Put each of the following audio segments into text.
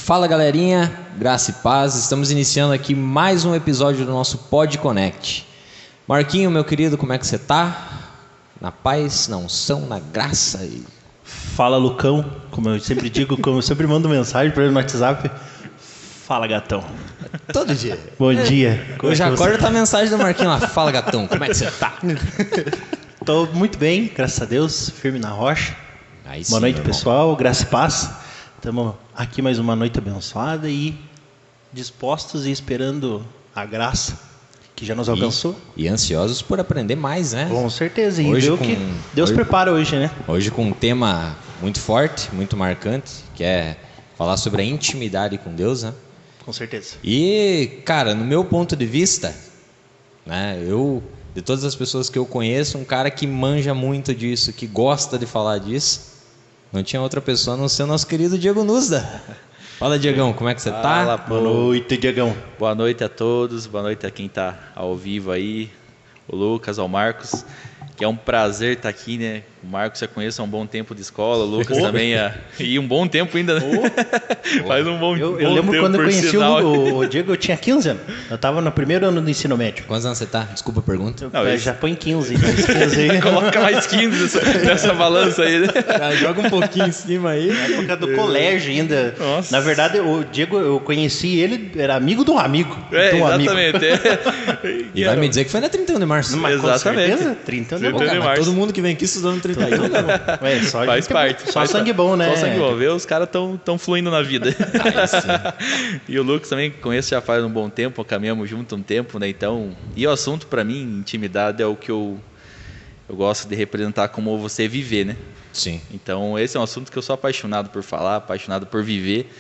Fala galerinha, graça e paz, estamos iniciando aqui mais um episódio do nosso Pod Connect. Marquinho, meu querido, como é que você tá? Na paz, na unção, na graça? Fala Lucão, como eu sempre digo, como eu sempre mando mensagem para ele no WhatsApp. Fala gatão. Todo dia. Bom dia. Eu já acordo tá a mensagem do Marquinho lá. Fala gatão, como é que você tá? Tô muito bem, graças a Deus, firme na rocha. Aí sim, boa noite, meu pessoal, graça e paz. Estamos aqui mais uma noite abençoada e dispostos e esperando a graça que já nos alcançou. E ansiosos por aprender mais, né? Com certeza, e Hoje ver o que Deus prepara hoje, né? Hoje com um tema muito forte, muito marcante, que é falar sobre a intimidade com Deus, né? Com certeza. E, cara, no meu ponto de vista, né, de todas as pessoas que eu conheço, um cara que manja muito disso, que gosta de falar disso, não tinha outra pessoa a não ser o nosso querido Diego Nuzda. Fala, Diegão, como é que você tá? Fala, Boa noite, Diegão. Boa noite a todos, boa noite a quem tá ao vivo aí, o Lucas, ao Marcos, que é um prazer estar aqui, né? O Marcos já conheço há um bom tempo de escola, o Lucas também, e um bom tempo ainda, né? Faz um bom tempo. Eu lembro quando eu conheci o Diego, eu tinha 15 anos. Eu estava no primeiro ano do ensino médio. Quantos anos você tá? Desculpa a pergunta. Eu já põe 15. 15 Coloca mais 15 nessa balança aí, né? Joga um pouquinho em cima aí. Na época do colégio ainda. Nossa. Na verdade, o Diego, eu conheci ele, era amigo de um amigo. De um Exatamente. E vai me dizer que foi na 31 de março. Mas com Exatamente. certeza, 30 anos. Sim. Pô, cara, mas março. todo mundo que vem aqui estudando 31, né? Ué, só Faz parte. Só faz sangue parte. bom, né? Só sangue bom. Vê, os caras tão fluindo na vida. E o Lucas também conheço já faz um bom tempo, caminhamos junto um tempo, né? Então, e o assunto para mim, intimidade, é o que eu gosto de representar como você viver, né? Sim. Então, esse é um assunto que eu sou apaixonado por falar, apaixonado por viver,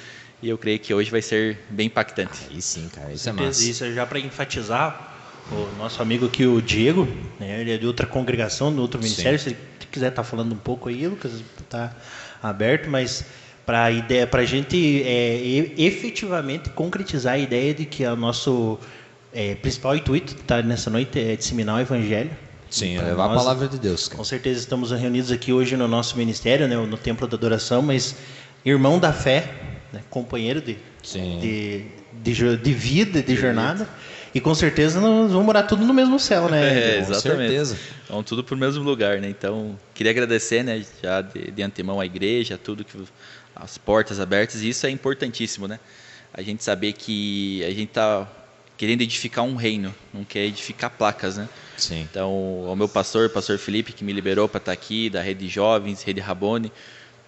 e eu creio que hoje vai ser bem impactante. Aí sim, cara, isso é massa. Isso, já para enfatizar, o nosso amigo aqui, o Diego, né, ele é de outra congregação, de outro ministério. Se ele quiser estar falando um pouco aí, Lucas, está aberto, mas para a gente efetivamente concretizar a ideia de que o nosso principal intuito tá, nessa noite é disseminar o evangelho. Sim, Pra levar nós, a palavra de Deus, cara. Com certeza estamos reunidos aqui hoje no nosso ministério, né, no Templo da Adoração, mas irmão da fé, né, companheiro de vida, de jornada. E com certeza nós vamos morar tudo no mesmo céu, né? Exatamente. Com certeza. Então, tudo para o mesmo lugar, né? Então, queria agradecer, né, já de antemão à igreja, tudo que as portas abertas, e isso é importantíssimo, né? A gente saber que a gente está querendo edificar um reino, não quer edificar placas, né? Sim. Então, ao meu pastor Felipe, que me liberou para estar aqui, da Rede Jovens, Rede Rabone.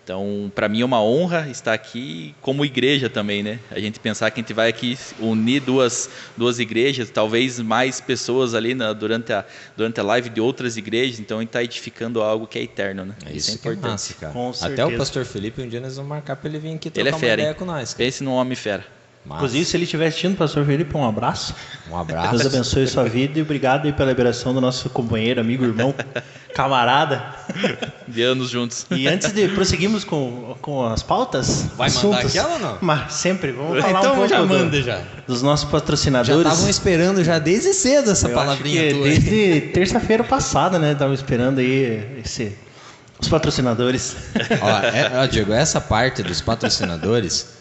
Então, para mim é uma honra estar aqui como igreja também, né? A gente pensar que a gente vai aqui unir duas igrejas, talvez mais pessoas ali durante a live de outras igrejas. Então, a gente está edificando algo que é eterno, né? Isso é que é importante. massa, cara. Com Até certeza. o pastor Felipe, um dia nós vamos marcar para ele vir aqui Ele trocar é fera, uma ideia hein? com nós. Cara. Pense num homem fera. Massa. Inclusive, se ele estiver assistindo, pastor Felipe, um abraço. Um abraço. Deus abençoe a sua vida e obrigado aí pela liberação do nosso companheiro, amigo, irmão, camarada. De anos juntos. E antes de prosseguirmos com as pautas, Vai mandar aquela ou não? Mas sempre, vamos falar Então um pouco já manda já. dos nossos Já patrocinadores. estavam esperando já desde cedo essa Eu palavrinha acho que tua. aí. desde terça-feira passada, né? Estavam esperando aí os patrocinadores. Ó, Diego, essa parte dos patrocinadores,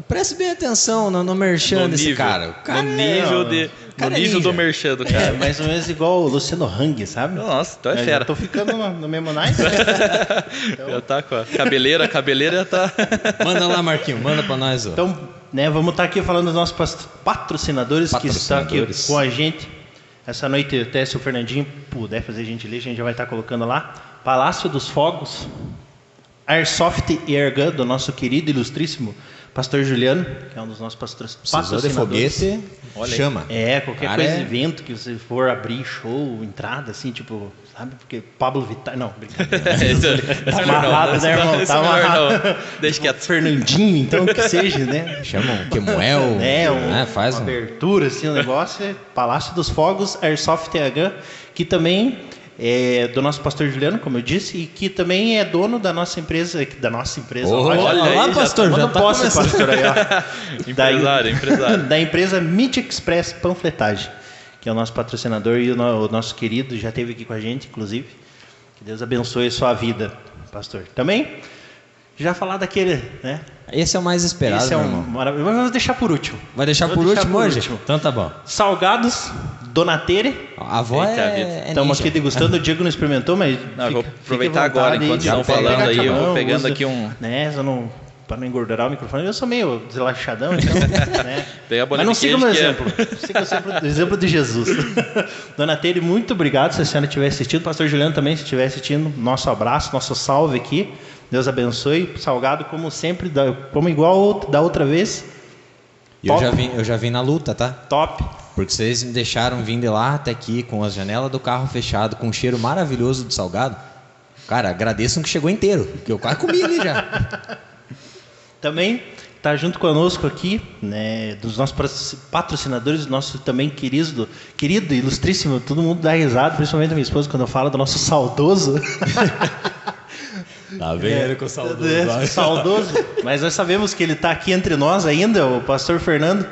preste bem atenção no merchan desse cara. O cara no nível, cara no é nível do ninja. merchan do É, cara. mais ou menos igual o Luciano Hang, sabe? Nossa, então é Eu fera. já tô ficando no mesmo naipe. Já tá com a cabeleira já tá... Manda lá, Marquinho, manda pra nós. Ó. Então, né, vamos estar aqui falando dos nossos patrocinadores que estão aqui com a gente. Essa noite, até se o Fernandinho puder fazer gentileza, a gente já vai estar colocando lá. Palácio dos Fogos, Airsoft e Airgun, do nosso querido e ilustríssimo pastor Juliano, que é um dos nossos Precisou de patrocinadores. foguete, chama. Qualquer Cara, coisa, evento que você for abrir, show, entrada, assim, tipo, sabe? Porque Pablo Vittar... Não, brincadeira. Tá amarrado, né, irmão? Tá amarrado. Deixa quieto. Fernandinho, então, que seja, né? Chama um Kemuel, faz uma um... abertura, assim, o negócio. Palácio dos Fogos, Airsoft TH, que também é do nosso pastor Juliano, como eu disse, e que também é dono da nossa empresa. Olha aí, pastor, já tá começando. pastor, aí, ó. Empresário. Da empresa Meet Express Panfletagem, que é o nosso patrocinador e o nosso querido, já esteve aqui com a gente, inclusive. Que Deus abençoe a sua vida, pastor. Também, já falar daquele, né? Esse é o mais esperado, Esse é meu um irmão. maravilhoso. Vamos deixar por último. Vai deixar Vou por deixar último por hoje? último. Então tá bom. Salgados, Donatere. A avó Eita, é Estamos ninja. aqui degustando. O Diego não experimentou, mas. Não, eu vou fica aproveitar à agora, vontade enquanto de estão pegar falando a aí, eu mão, vou pegando usa, aqui um... Né, para não engordurar o microfone. Eu sou meio deslachadão, então. Né? Pega a bolinha Mas não de siga o queijo meu que exemplo. Siga sempre o exemplo de Jesus. Dona Tere, muito obrigado se a senhora estiver assistindo. Pastor Juliano também, se estiver assistindo. Nosso abraço, nosso salve aqui. Deus abençoe. Salgado, como sempre, como igual da outra vez. E eu já vim na luta, tá? Top. Porque vocês me deixaram vir de lá até aqui com as janelas do carro fechado, com um cheiro maravilhoso de salgado. Cara, agradeçam que chegou inteiro, porque eu quase comi ali já. Também está junto conosco aqui, né, dos nossos patrocinadores, do nosso também querido, ilustríssimo, todo mundo dá risada, principalmente a minha esposa, quando eu falo do nosso saudoso. Tá vendo ele com o saudoso. Saudoso, mas nós sabemos que ele está aqui entre nós ainda, o pastor Fernando,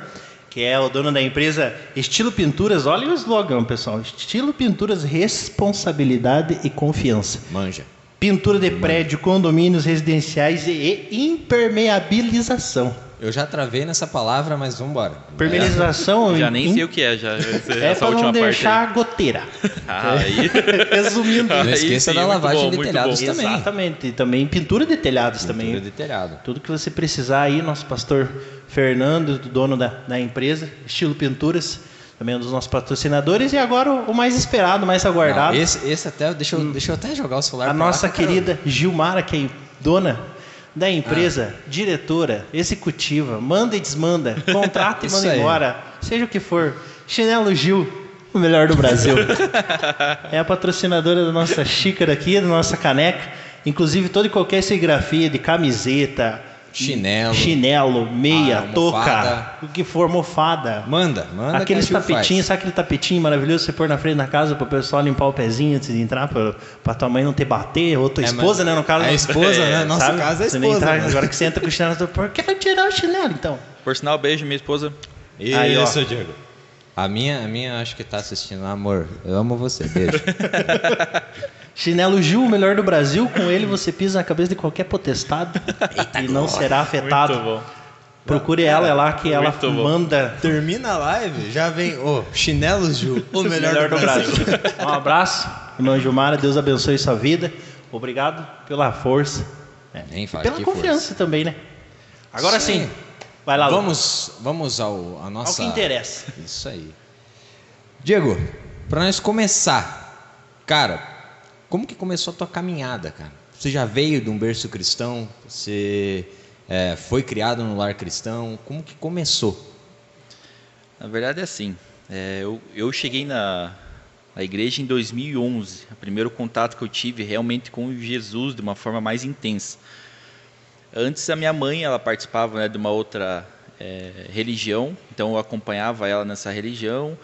que é o dono da empresa Estilo Pinturas. Olha o slogan, pessoal. Estilo Pinturas, responsabilidade e confiança. Manja. Pintura de prédio, condomínios residenciais e impermeabilização. Eu já travei nessa palavra, mas vamos embora. Impermeabilização... Já nem sei o que é, já. É Essa para não última parte deixar goteira. aí. Resumindo. Não Aí esqueça sim, da muito lavagem bom, de muito telhados bom. também. Exatamente. E também pintura de telhados também. Pintura de telhado. Tudo que você precisar aí, nosso pastor Fernando, dono da empresa, Estilo Pinturas, também um dos nossos patrocinadores. E agora o mais esperado, mais aguardado. Não, esse até, deixa eu até jogar o celular A pra nossa lá, caramba. querida Gilmara, que é dona da empresa, diretora, executiva, manda e desmanda, contrata e Isso manda aí. embora, seja o que for. Chinelo Gil, o melhor do Brasil. É a patrocinadora da nossa xícara aqui, da nossa caneca. Inclusive, toda e qualquer serigrafia de camiseta, chinelo, meia, toca, o que for, mofada. Manda. Aqueles que a Gil tapetinhos, faz. sabe aquele tapetinho maravilhoso que você pôr na frente da casa para o pessoal limpar o pezinho antes de entrar, para tua mãe não ter bater, ou tua esposa, né, no caso. A esposa, né? Nosso sabe? caso é a Você nem esposa. entrar, né? agora que você entra com o chinelo, eu quero tirar o chinelo, então. Por sinal, beijo, minha esposa. Aí, ó. Isso, Diego. A minha acho que tá assistindo. Amor, eu amo você. Beijo. Chinelo Gil, o melhor do Brasil. Com ele você pisa na cabeça de qualquer potestado e não será afetado. Muito bom. Procure ela, é lá que ela Muito bom. manda Termina a live, já vem Chinelos Gil, o o melhor do Brasil. Um abraço, irmã Gilmara, Deus abençoe sua vida. Obrigado pela força. Nem fala, Pela que confiança força. também, né? Agora sim, Sim. vai lá, Lu. Vamos ao nossa... Ao que interessa. Isso aí. Diego, para nós começar, cara, como que começou a tua caminhada, cara? Você já veio de um berço cristão? Você foi criado no lar cristão? Como que começou? Na verdade é assim, eu cheguei na igreja em 2011, o primeiro contato que eu tive realmente com Jesus de uma forma mais intensa. Antes a minha mãe, ela participava, né, de uma outra religião, então eu acompanhava ela nessa religião,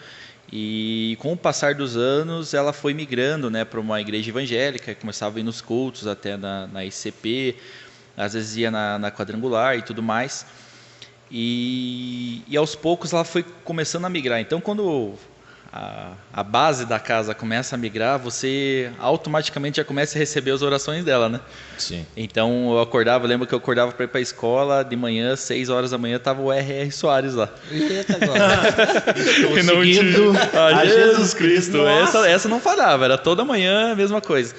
e com o passar dos anos ela foi migrando, né, para uma igreja evangélica, começava a ir nos cultos até na ICP, às vezes ia na quadrangular e tudo mais, e aos poucos ela foi começando a migrar. Então quando a base da casa começa a migrar, você automaticamente já começa a receber as orações dela, né? Sim. Então eu lembro que eu acordava para ir para a escola, de manhã, 6 horas da manhã, tava o R.R. Soares lá. Eita, agora. E não seguindo tinha- a Jesus Cristo. Essa não falhava, era toda manhã a mesma coisa.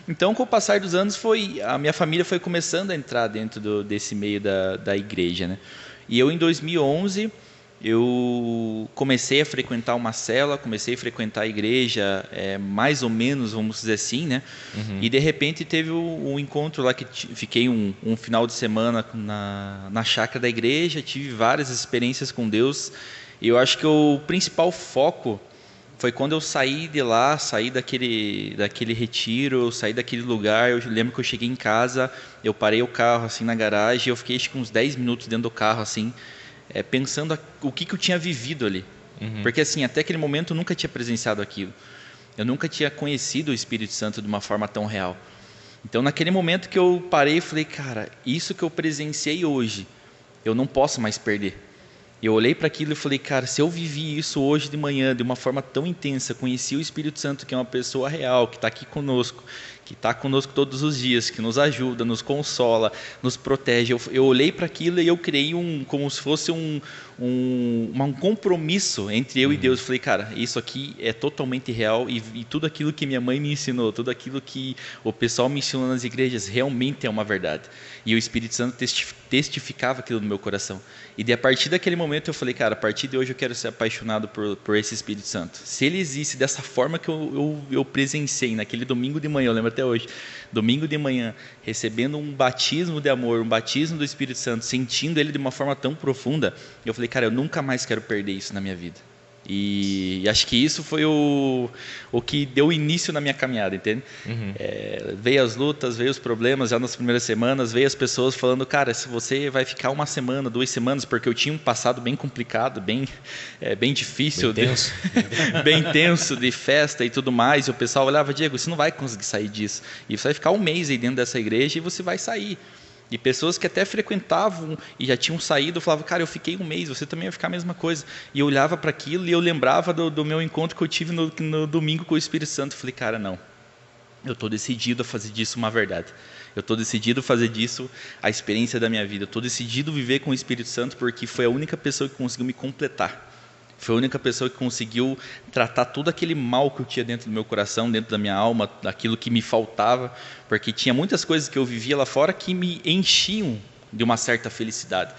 Então, com o passar dos anos, a minha família foi começando a entrar dentro desse meio da igreja, né? E eu, em 2011, eu comecei a frequentar uma célula, comecei a frequentar a igreja, mais ou menos, vamos dizer assim, né? Uhum. E, de repente, teve um encontro lá que fiquei um final de semana na chácara da igreja, tive várias experiências com Deus, e eu acho que o principal foco foi quando eu saí de lá, saí daquele retiro, saí daquele lugar. Eu lembro que eu cheguei em casa, eu parei o carro assim na garagem, eu fiquei acho que uns 10 minutos dentro do carro assim, pensando o que eu tinha vivido ali. Uhum. Porque assim, até aquele momento eu nunca tinha presenciado aquilo. Eu nunca tinha conhecido o Espírito Santo de uma forma tão real. Então naquele momento que eu parei e falei, cara, isso que eu presenciei hoje, eu não posso mais perder. Eu olhei para aquilo e falei, cara, se eu vivi isso hoje de manhã de uma forma tão intensa, conheci o Espírito Santo, que é uma pessoa real, que está aqui conosco, que está conosco todos os dias, que nos ajuda, nos consola, nos protege. Eu olhei para aquilo e eu criei como se fosse um compromisso entre eu e Deus. Eu falei, cara, isso aqui é totalmente real e tudo aquilo que minha mãe me ensinou, tudo aquilo que o pessoal me ensinou nas igrejas realmente é uma verdade. E o Espírito Santo testificava aquilo no meu coração. E a partir daquele momento eu falei, cara, a partir de hoje eu quero ser apaixonado por esse Espírito Santo. Se ele existe dessa forma que eu presenciei naquele domingo de manhã, eu lembro até hoje, domingo de manhã, recebendo um batismo de amor, um batismo do Espírito Santo, sentindo ele de uma forma tão profunda, eu falei, cara, eu nunca mais quero perder isso na minha vida. E acho que isso foi o que deu início na minha caminhada, entende? Veio as lutas, veio os problemas já nas primeiras semanas, veio as pessoas falando, cara, se você vai ficar 1 semana, 2 semanas, porque eu tinha um passado bem complicado, bem difícil, bem tenso. Bem tenso, de festa e tudo mais, e o pessoal olhava, Diego, você não vai conseguir sair disso, e você vai ficar 1 mês aí dentro dessa igreja e você vai sair. E pessoas que até frequentavam e já tinham saído falavam, cara, eu fiquei 1 mês, você também vai ficar a mesma coisa. E eu olhava para aquilo e eu lembrava do meu encontro que eu tive no domingo com o Espírito Santo. Falei, cara, não, eu estou decidido a fazer disso uma verdade. Eu estou decidido a fazer disso a experiência da minha vida. Eu estou decidido a viver com o Espírito Santo porque foi a única pessoa que conseguiu me completar. Foi a única pessoa que conseguiu tratar todo aquele mal que eu tinha dentro do meu coração, dentro da minha alma, daquilo que me faltava, porque tinha muitas coisas que eu vivia lá fora que me enchiam de uma certa felicidade.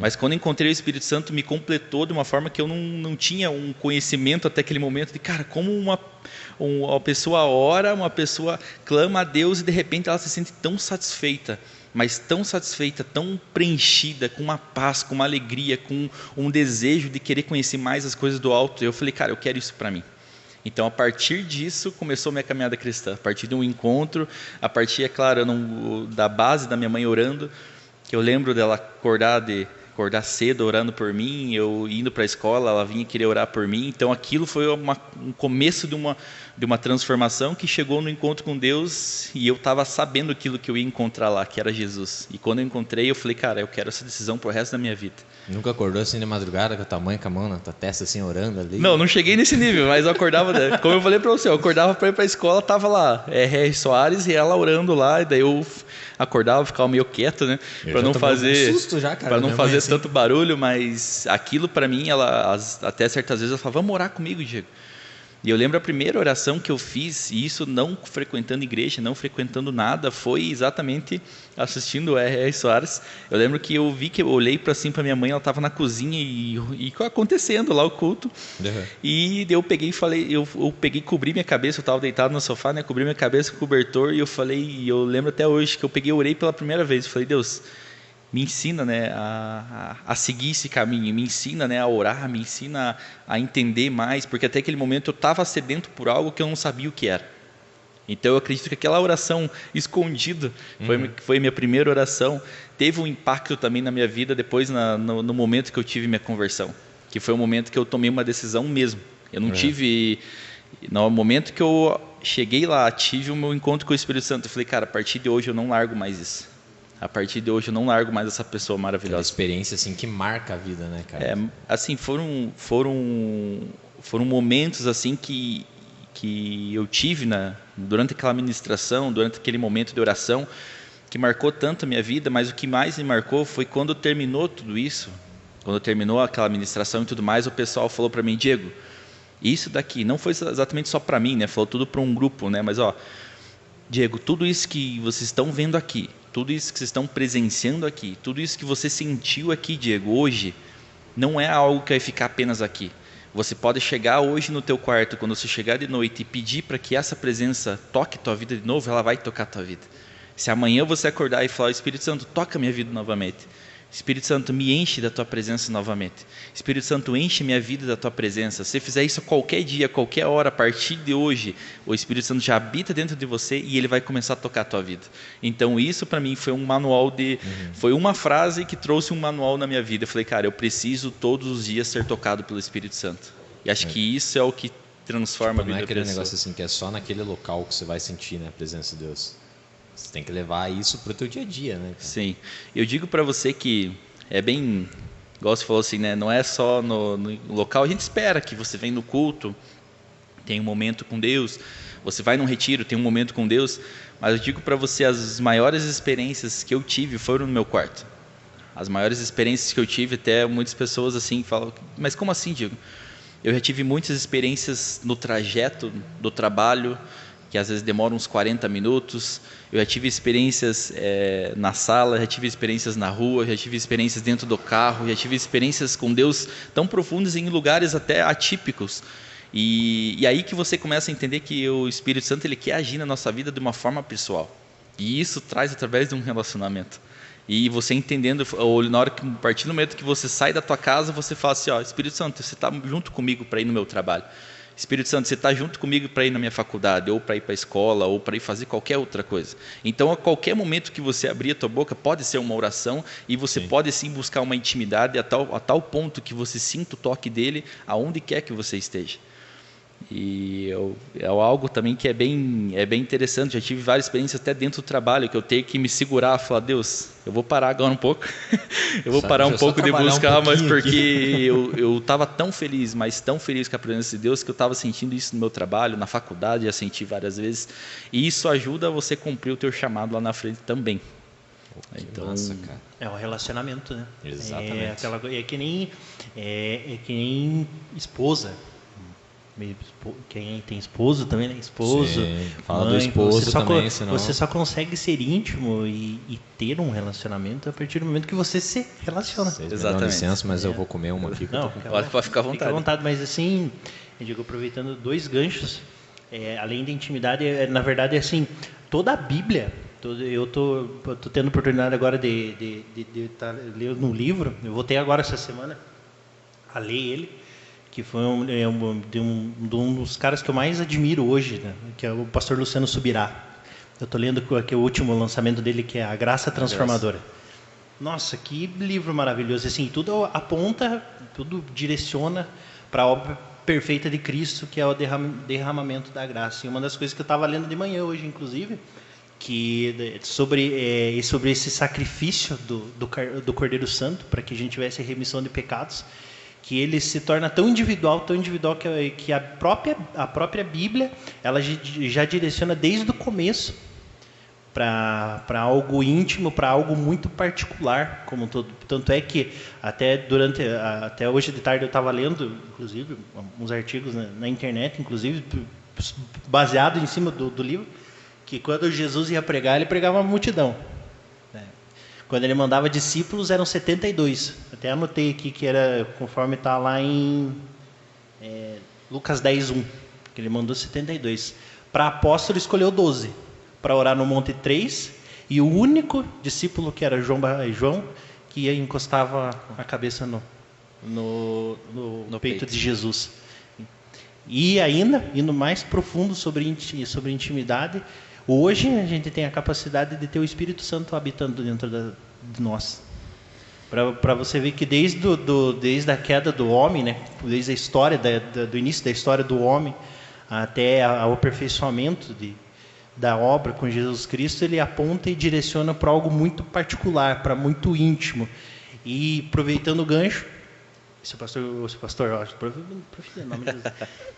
Mas quando encontrei o Espírito Santo, me completou de uma forma que eu não tinha um conhecimento até aquele momento de, cara, como uma pessoa ora, uma pessoa clama a Deus e de repente ela se sente tão satisfeita, mas tão satisfeita, tão preenchida, com uma paz, com uma alegria, com um desejo de querer conhecer mais as coisas do alto. Eu falei, cara, eu quero isso para mim. Então, a partir disso, começou a minha caminhada cristã. A partir de um encontro, a partir, é claro, da base da minha mãe orando, que eu lembro dela acordar cedo orando por mim, eu indo para a escola, ela vinha querer orar por mim. Então, aquilo foi um começo de uma transformação que chegou no encontro com Deus e eu estava sabendo aquilo que eu ia encontrar lá, que era Jesus. E quando eu encontrei, eu falei, cara, eu quero essa decisão pro resto da minha vida. Nunca acordou assim de madrugada com a tua mãe com a mão na tua testa assim, orando ali? Não cheguei nesse nível, mas eu acordava, como eu falei para você, eu acordava para ir para a escola, tava lá, R.R. Soares e ela orando lá, e daí eu acordava, ficava meio quieto, né, para não fazer para não fazer assim, tanto barulho, mas aquilo para mim, até certas vezes ela falava, vamos orar comigo, Diego. E eu lembro a primeira oração que eu fiz, e isso não frequentando igreja, não frequentando nada, foi exatamente assistindo o R.R. Soares. Eu lembro que eu olhei para minha mãe, ela estava na cozinha e acontecendo lá o culto. E eu peguei e falei, eu peguei e cobri minha cabeça, eu estava deitado no sofá, né, cobri minha cabeça com o cobertor e eu falei, e eu lembro até hoje que eu peguei e orei pela primeira vez, eu falei, Deus, me ensina, né, a seguir esse caminho, me ensina, né, a orar, me ensina a entender mais, porque até aquele momento eu estava sedento por algo que eu não sabia o que era. Então eu acredito que aquela oração escondida, foi minha primeira oração, teve um impacto também na minha vida depois no momento que eu tive minha conversão, que foi o momento que eu tomei uma decisão mesmo. Eu não tive, no momento que eu cheguei lá, tive o meu encontro com o Espírito Santo, eu falei, cara, a partir de hoje eu não largo mais isso. A partir de hoje eu não largo mais essa pessoa maravilhosa. Aquela experiência assim que marca a vida, né, cara? Assim, foram momentos assim que eu tive durante aquela ministração, durante aquele momento de oração, que marcou tanto a minha vida, mas o que mais me marcou foi quando terminou tudo isso, quando terminou aquela ministração e tudo mais, o pessoal falou para mim, Diego, isso daqui não foi exatamente só para mim, né? Falou tudo para um grupo, né? Mas Diego, tudo isso que vocês estão vendo aqui, tudo isso que vocês estão presenciando aqui, tudo isso que você sentiu aqui, Diego, hoje, não é algo que vai ficar apenas aqui. Você pode chegar hoje no teu quarto, quando você chegar de noite, e pedir para que essa presença toque tua vida de novo, ela vai tocar tua vida. Se amanhã você acordar e falar, Espírito Santo, toca minha vida novamente. Espírito Santo, me enche da tua presença novamente. Espírito Santo, enche minha vida da tua presença. Se você fizer isso qualquer dia, qualquer hora, a partir de hoje, o Espírito Santo já habita dentro de você e ele vai começar a tocar a tua vida. Então isso para mim foi um manual foi uma frase que trouxe um manual na minha vida. Eu falei, cara, eu preciso todos os dias ser tocado pelo Espírito Santo. E acho que isso é o que transforma a vida da pessoa. Não é aquele negócio assim que é só naquele local que você vai sentir, né, a presença de Deus. Você tem que levar isso para o teu dia a dia, né? Sim. Eu digo para você que é bem, igual você falou assim, né? Não é só no local. A gente espera que você venha no culto, tem um momento com Deus. Você vai num retiro, tem um momento com Deus. Mas eu digo para você, as maiores experiências que eu tive foram no meu quarto. As maiores experiências que eu tive, até muitas pessoas assim falam, mas como assim, Diego? Eu já tive muitas experiências no trajeto do trabalho, que às vezes demora uns 40 minutos. Eu já tive experiências na sala, já tive experiências na rua, já tive experiências dentro do carro, já tive experiências com Deus tão profundas em lugares até atípicos. E aí que você começa a entender que o Espírito Santo ele quer agir na nossa vida de uma forma pessoal. E isso traz através de um relacionamento. E você entendendo, ou na hora que, a partir do momento que você sai da tua casa, você fala assim, ó, Espírito Santo, você está junto comigo para ir no meu trabalho. Espírito Santo, você está junto comigo para ir na minha faculdade, ou para ir para a escola, ou para ir fazer qualquer outra coisa. Então, a qualquer momento que você abrir a tua boca, pode ser uma oração, e você pode sim buscar uma intimidade a tal ponto que você sinta o toque dele aonde quer que você esteja. E é algo também que é bem interessante. Já tive várias experiências até dentro do trabalho, que eu tenho que me segurar, falar, Deus, eu vou parar agora um pouco, eu vou parar um pouco de buscar, mas porque eu estava tão feliz, mas tão feliz com a presença de Deus, que eu estava sentindo isso no meu trabalho, na faculdade, já senti várias vezes, e isso ajuda você a cumprir o teu chamado lá na frente também. Então, massa, cara. É um relacionamento, né? Exatamente. É que nem esposa. Quem tem esposo também, né? Esposo. Sim, fala mãe, do esposo também, senão... Você só consegue ser íntimo e ter um relacionamento a partir do momento que você se relaciona. Exatamente. Dão licença, mas eu vou comer uma aqui. Não, pode ficar à vontade. Fica à vontade, mas assim, eu digo, aproveitando dois ganchos, além da intimidade, na verdade, assim, toda a Bíblia, eu tô tendo oportunidade agora de estar lendo um livro, eu voltei agora essa semana a ler ele, que foi um dos caras que eu mais admiro hoje, né? Que é o pastor Luciano Subirá. Eu estou lendo aqui o último lançamento dele, que é A Graça Transformadora. Nossa, que livro maravilhoso. Assim, tudo aponta, tudo direciona para a obra perfeita de Cristo, que é o derramamento da graça. E uma das coisas que eu estava lendo de manhã hoje, inclusive, que sobre esse sacrifício do Cordeiro Santo, para que a gente tivesse remissão de pecados, que ele se torna tão individual que a própria Bíblia ela já direciona desde o começo para algo íntimo, para algo muito particular, como todo. Tanto é que até hoje de tarde eu estava lendo, inclusive, uns artigos na internet, inclusive baseado em cima do livro, que quando Jesus ia pregar, ele pregava uma multidão. Quando ele mandava discípulos, eram 72. Até anotei aqui que era conforme está lá em Lucas 10:1, que ele mandou 72. Para apóstolo, escolheu 12. Para orar no monte 3. E o único discípulo, que era João, que encostava a cabeça no peito de Jesus. E ainda, indo mais profundo sobre intimidade, hoje a gente tem a capacidade de ter o Espírito Santo habitando dentro de nós. Para você ver que desde a queda do homem, né, desde a história, do início da história do homem até ao aperfeiçoamento da obra com Jesus Cristo, ele aponta e direciona para algo muito particular, para muito íntimo. E aproveitando o gancho, seu pastor,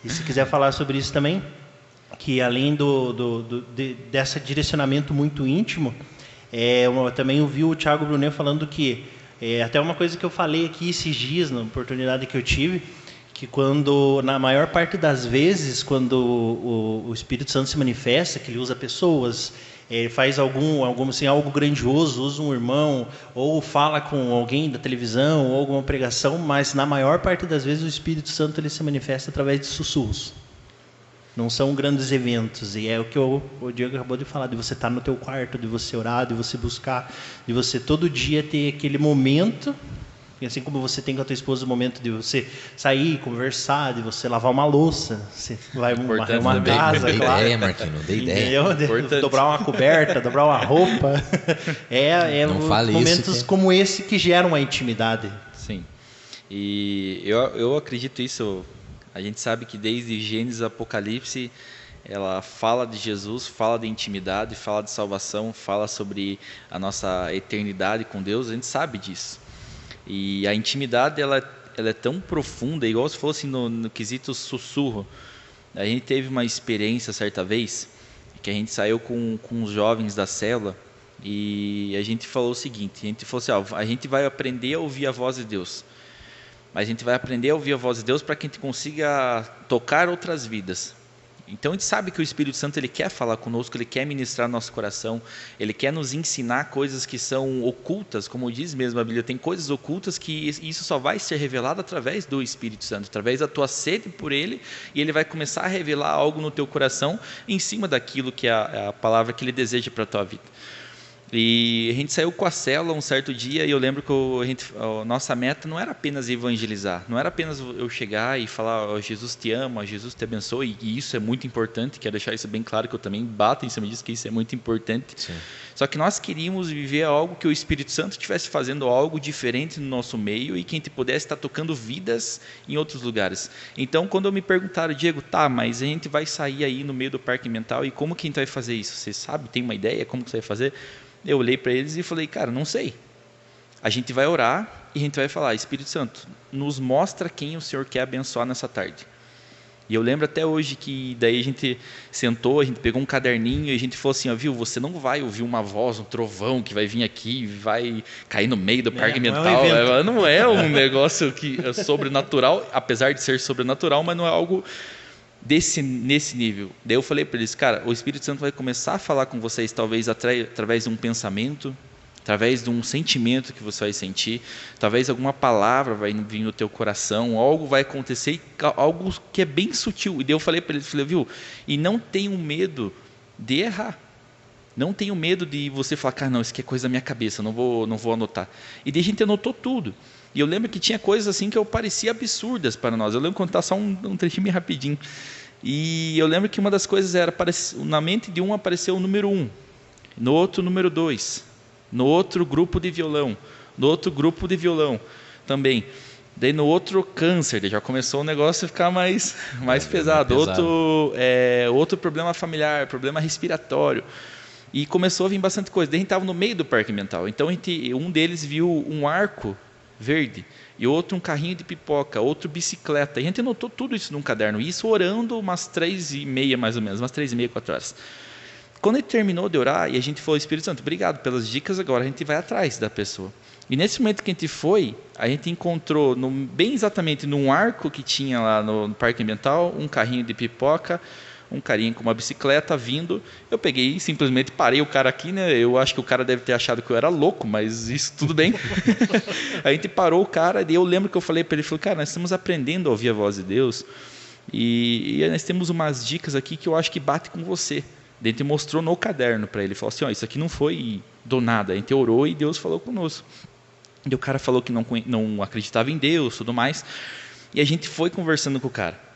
e se quiser falar sobre isso também, que além desse direcionamento muito íntimo, eu também ouvi o Thiago Brunet falando que, até uma coisa que eu falei aqui esses dias, na oportunidade que eu tive, que na maior parte das vezes, quando o Espírito Santo se manifesta, que ele usa pessoas, faz algo grandioso, usa um irmão, ou fala com alguém da televisão, ou alguma pregação, mas na maior parte das vezes o Espírito Santo ele se manifesta através de sussurros. Não são grandes eventos, e é o que o Diego acabou de falar, de você estar no teu quarto, de você orar, de você buscar, de você todo dia ter aquele momento, e assim como você tem com a tua esposa o momento de você sair, conversar, de você lavar uma louça, você vai varrer uma casa, dei claro. ideia, Marquinhos, não dei ideia. Dobrar uma coberta, dobrar uma roupa. Momentos como esse que geram a intimidade. Sim. E eu acredito isso. A gente sabe que desde Gênesis a Apocalipse, ela fala de Jesus, fala de intimidade, fala de salvação, fala sobre a nossa eternidade com Deus, a gente sabe disso. E a intimidade, ela é tão profunda, igual você falou assim no quesito sussurro. A gente teve uma experiência certa vez, que a gente saiu com os jovens da célula, e a gente falou o seguinte, a gente falou assim, ó, a gente vai aprender a ouvir a voz de Deus, mas a gente vai aprender a ouvir a voz de Deus para que a gente consiga tocar outras vidas. Então a gente sabe que o Espírito Santo ele quer falar conosco, ele quer ministrar nosso coração, ele quer nos ensinar coisas que são ocultas, como diz mesmo a Bíblia, tem coisas ocultas que isso só vai ser revelado através do Espírito Santo, através da tua sede por ele, e ele vai começar a revelar algo no teu coração em cima daquilo que é a palavra que ele deseja para a tua vida. E a gente saiu com a célula um certo dia e eu lembro que a nossa meta não era apenas evangelizar, não era apenas eu chegar e falar, oh, Jesus te ama, Jesus te abençoe, e isso é muito importante, quero deixar isso bem claro, que eu também bato em cima disso, que isso é muito importante. Sim. Só que nós queríamos viver algo que o Espírito Santo estivesse fazendo algo diferente no nosso meio e que a gente pudesse estar tocando vidas em outros lugares. Então, quando me perguntaram, Diego, tá, mas a gente vai sair aí no meio do Parque Mental e como que a gente vai fazer isso? Você sabe, tem uma ideia como que você vai fazer? Eu olhei para eles e falei, cara, não sei. A gente vai orar e a gente vai falar, Espírito Santo, nos mostra quem o Senhor quer abençoar nessa tarde. E eu lembro até hoje que daí a gente sentou, a gente pegou um caderninho e a gente falou assim, ó, viu, você não vai ouvir uma voz, um trovão que vai vir aqui e vai cair no meio do Parque Mental. Não é um negócio que é sobrenatural, apesar de ser sobrenatural, mas não é algo nesse nível. Daí eu falei para eles, cara, o Espírito Santo vai começar a falar com vocês talvez através de um pensamento, através de um sentimento que você vai sentir, talvez alguma palavra vai vir no teu coração, algo vai acontecer, algo que é bem sutil. E daí eu falei para eles, viu, e não tenham medo de errar. Não tenham medo de você falar, cara, não, isso aqui é coisa da minha cabeça, não vou anotar. E daí a gente anotou tudo. E eu lembro que tinha coisas assim que eu parecia absurdas para nós. Eu lembro de contar só um trechinho bem rapidinho. E eu lembro que uma das coisas era, na mente de um apareceu o número 1, no outro o número 2, no outro grupo de violão, no outro grupo de violão também. Daí no outro câncer, já começou o negócio a ficar mais pesado. Outro problema familiar, problema respiratório. E começou a vir bastante coisa. Daí a gente estava no meio do Parque Mental. Então um deles viu um arco verde, e outro um carrinho de pipoca, outro bicicleta. E a gente anotou tudo isso num caderno, isso orando umas 3h30 mais ou menos, umas 3h30, 4 horas. Quando ele terminou de orar, e a gente falou, Espírito Santo, obrigado pelas dicas, agora a gente vai atrás da pessoa. E nesse momento que a gente foi, a gente encontrou, bem exatamente num arco que tinha lá no Parque Ambiental, um carrinho de pipoca, um carinha com uma bicicleta vindo. Eu peguei e simplesmente parei o cara aqui, né? Eu acho que o cara deve ter achado que eu era louco, mas isso tudo bem. A gente parou o cara, e eu lembro que eu falei para ele, cara, nós estamos aprendendo a ouvir a voz de Deus, e nós temos umas dicas aqui que eu acho que bate com você. Daí a gente mostrou no caderno para ele, falou assim, ó, isso aqui não foi do nada, a gente orou e Deus falou conosco. E o cara falou que não acreditava em Deus, tudo mais, e a gente foi conversando com o cara.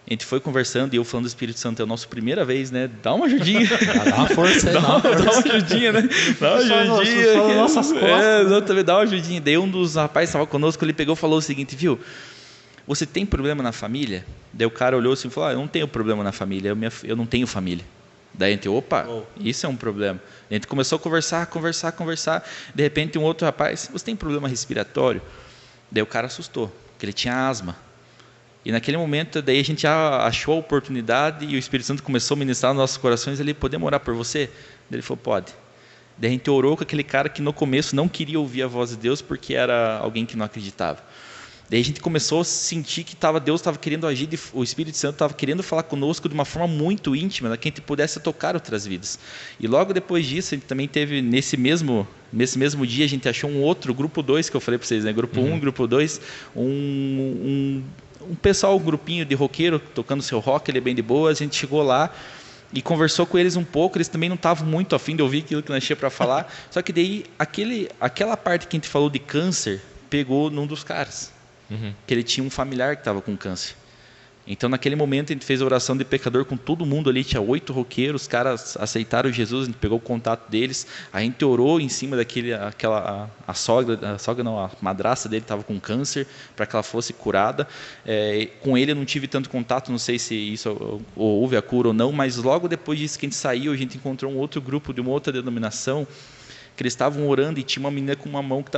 A gente foi conversando e eu falando do Espírito Santo, é a nossa primeira vez, né? Dá uma ajudinha. Dá uma força aí, dá uma ajudinha, né? Dá uma ajudinha. Só nas nossas costas. Exatamente, dá uma ajudinha. Daí um dos rapazes que estava conosco, ele pegou e falou o seguinte, viu? Você tem problema na família? Daí o cara olhou assim e falou, eu não tenho problema na família, eu não tenho família. Daí a gente, isso é um problema. A gente começou a conversar. De repente um outro rapaz, você tem problema respiratório? Daí o cara assustou, porque ele tinha asma. E naquele momento, daí a gente já achou a oportunidade e o Espírito Santo começou a ministrar nos nossos corações, ele, podemos orar por você? Daí ele falou, pode. Daí a gente orou com aquele cara que no começo não queria ouvir a voz de Deus porque era alguém que não acreditava. Daí a gente começou a sentir que Deus estava querendo agir, o Espírito Santo estava querendo falar conosco de uma forma muito íntima, que a gente pudesse tocar outras vidas. E logo depois disso, a gente também teve, nesse mesmo dia, a gente achou um outro, grupo 2, que eu falei para vocês, né? Grupo 1, grupo 2, um pessoal, um grupinho de roqueiro tocando seu rock, ele é bem de boa. A gente chegou lá e conversou com eles um pouco, eles também não estavam muito afim de ouvir aquilo que nós tínhamos para falar, só que daí aquela parte que a gente falou de câncer pegou num dos caras, que ele tinha um familiar que estava com câncer. Então naquele momento a gente fez a oração de pecador com todo mundo ali, tinha 8 roqueiros, os caras aceitaram Jesus, a gente pegou o contato deles, a gente orou em cima a madrasta dele estava com câncer, para que ela fosse curada. Com ele eu não tive tanto contato, não sei se isso houve a cura ou não, mas logo depois disso que a gente saiu, a gente encontrou um outro grupo de uma outra denominação, que eles estavam orando e tinha uma menina com uma mão que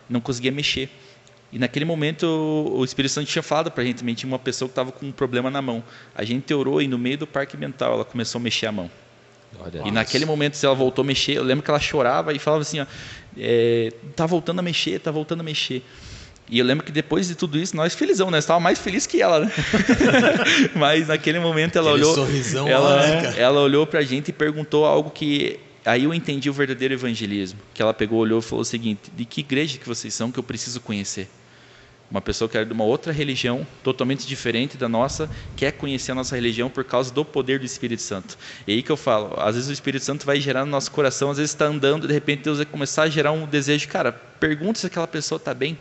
não conseguia mexer. E naquele momento o Espírito Santo tinha falado para a gente também, tinha uma pessoa que estava com um problema na mão. A gente orou e no meio do parque mental ela começou a mexer a mão. E naquele momento, se ela voltou a mexer, eu lembro que ela chorava e falava assim, ó, tá voltando a mexer, tá voltando a mexer. E eu lembro que depois de tudo isso, nós felizão, nós estávamos mais felizes que ela, né? Mas naquele momento ela olhou, ela olhou para a gente e perguntou algo que aí eu entendi o verdadeiro evangelismo. Que ela pegou, olhou e falou o seguinte: de que igreja que vocês são que eu preciso conhecer? Uma pessoa que era de uma outra religião, totalmente diferente da nossa, quer conhecer a nossa religião por causa do poder do Espírito Santo. E aí que eu falo, às vezes o Espírito Santo vai gerar no nosso coração, às vezes está andando, de repente Deus vai começar a gerar um desejo, cara, pergunta se aquela pessoa está bem.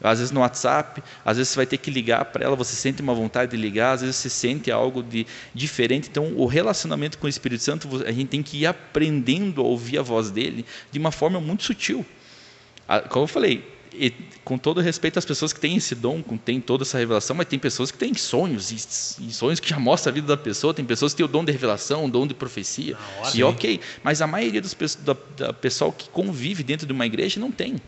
Às vezes no WhatsApp, às vezes você vai ter que ligar para ela, você sente uma vontade de ligar, às vezes você sente algo de diferente. Então o relacionamento com o Espírito Santo, a gente tem que ir aprendendo a ouvir a voz dele de uma forma muito sutil. Como eu falei, e com todo respeito às pessoas que têm esse dom, que têm toda essa revelação, mas tem pessoas que têm sonhos, e sonhos que já mostram a vida da pessoa, tem pessoas que têm o dom de revelação, o dom de profecia, e ok, mas a maioria da pessoal que convive dentro de uma igreja não tem.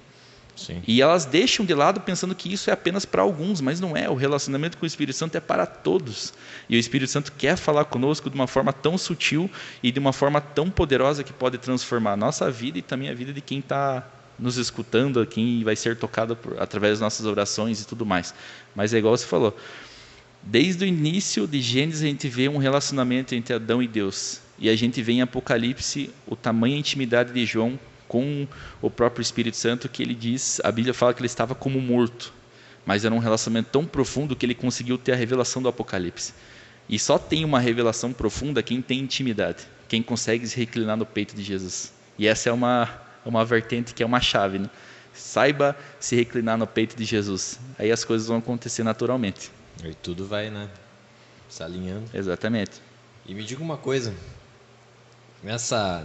Sim. E elas deixam de lado pensando que isso é apenas para alguns, mas não é. O relacionamento com o Espírito Santo é para todos. E o Espírito Santo quer falar conosco de uma forma tão sutil e de uma forma tão poderosa que pode transformar a nossa vida e também a vida de quem está nos escutando, quem vai ser tocado através das nossas orações e tudo mais. Mas é igual você falou, desde o início de Gênesis a gente vê um relacionamento entre Adão e Deus. E a gente vê em Apocalipse o tamanho e a intimidade de João com o próprio Espírito Santo, que ele diz, a Bíblia fala que ele estava como morto, mas era um relacionamento tão profundo que ele conseguiu ter a revelação do Apocalipse. E só tem uma revelação profunda quem tem intimidade, quem consegue se reclinar no peito de Jesus. E essa é uma vertente que é uma chave, né? Saiba se reclinar no peito de Jesus, aí as coisas vão acontecer naturalmente. E tudo vai, né, se alinhando. Exatamente. E me diga uma coisa,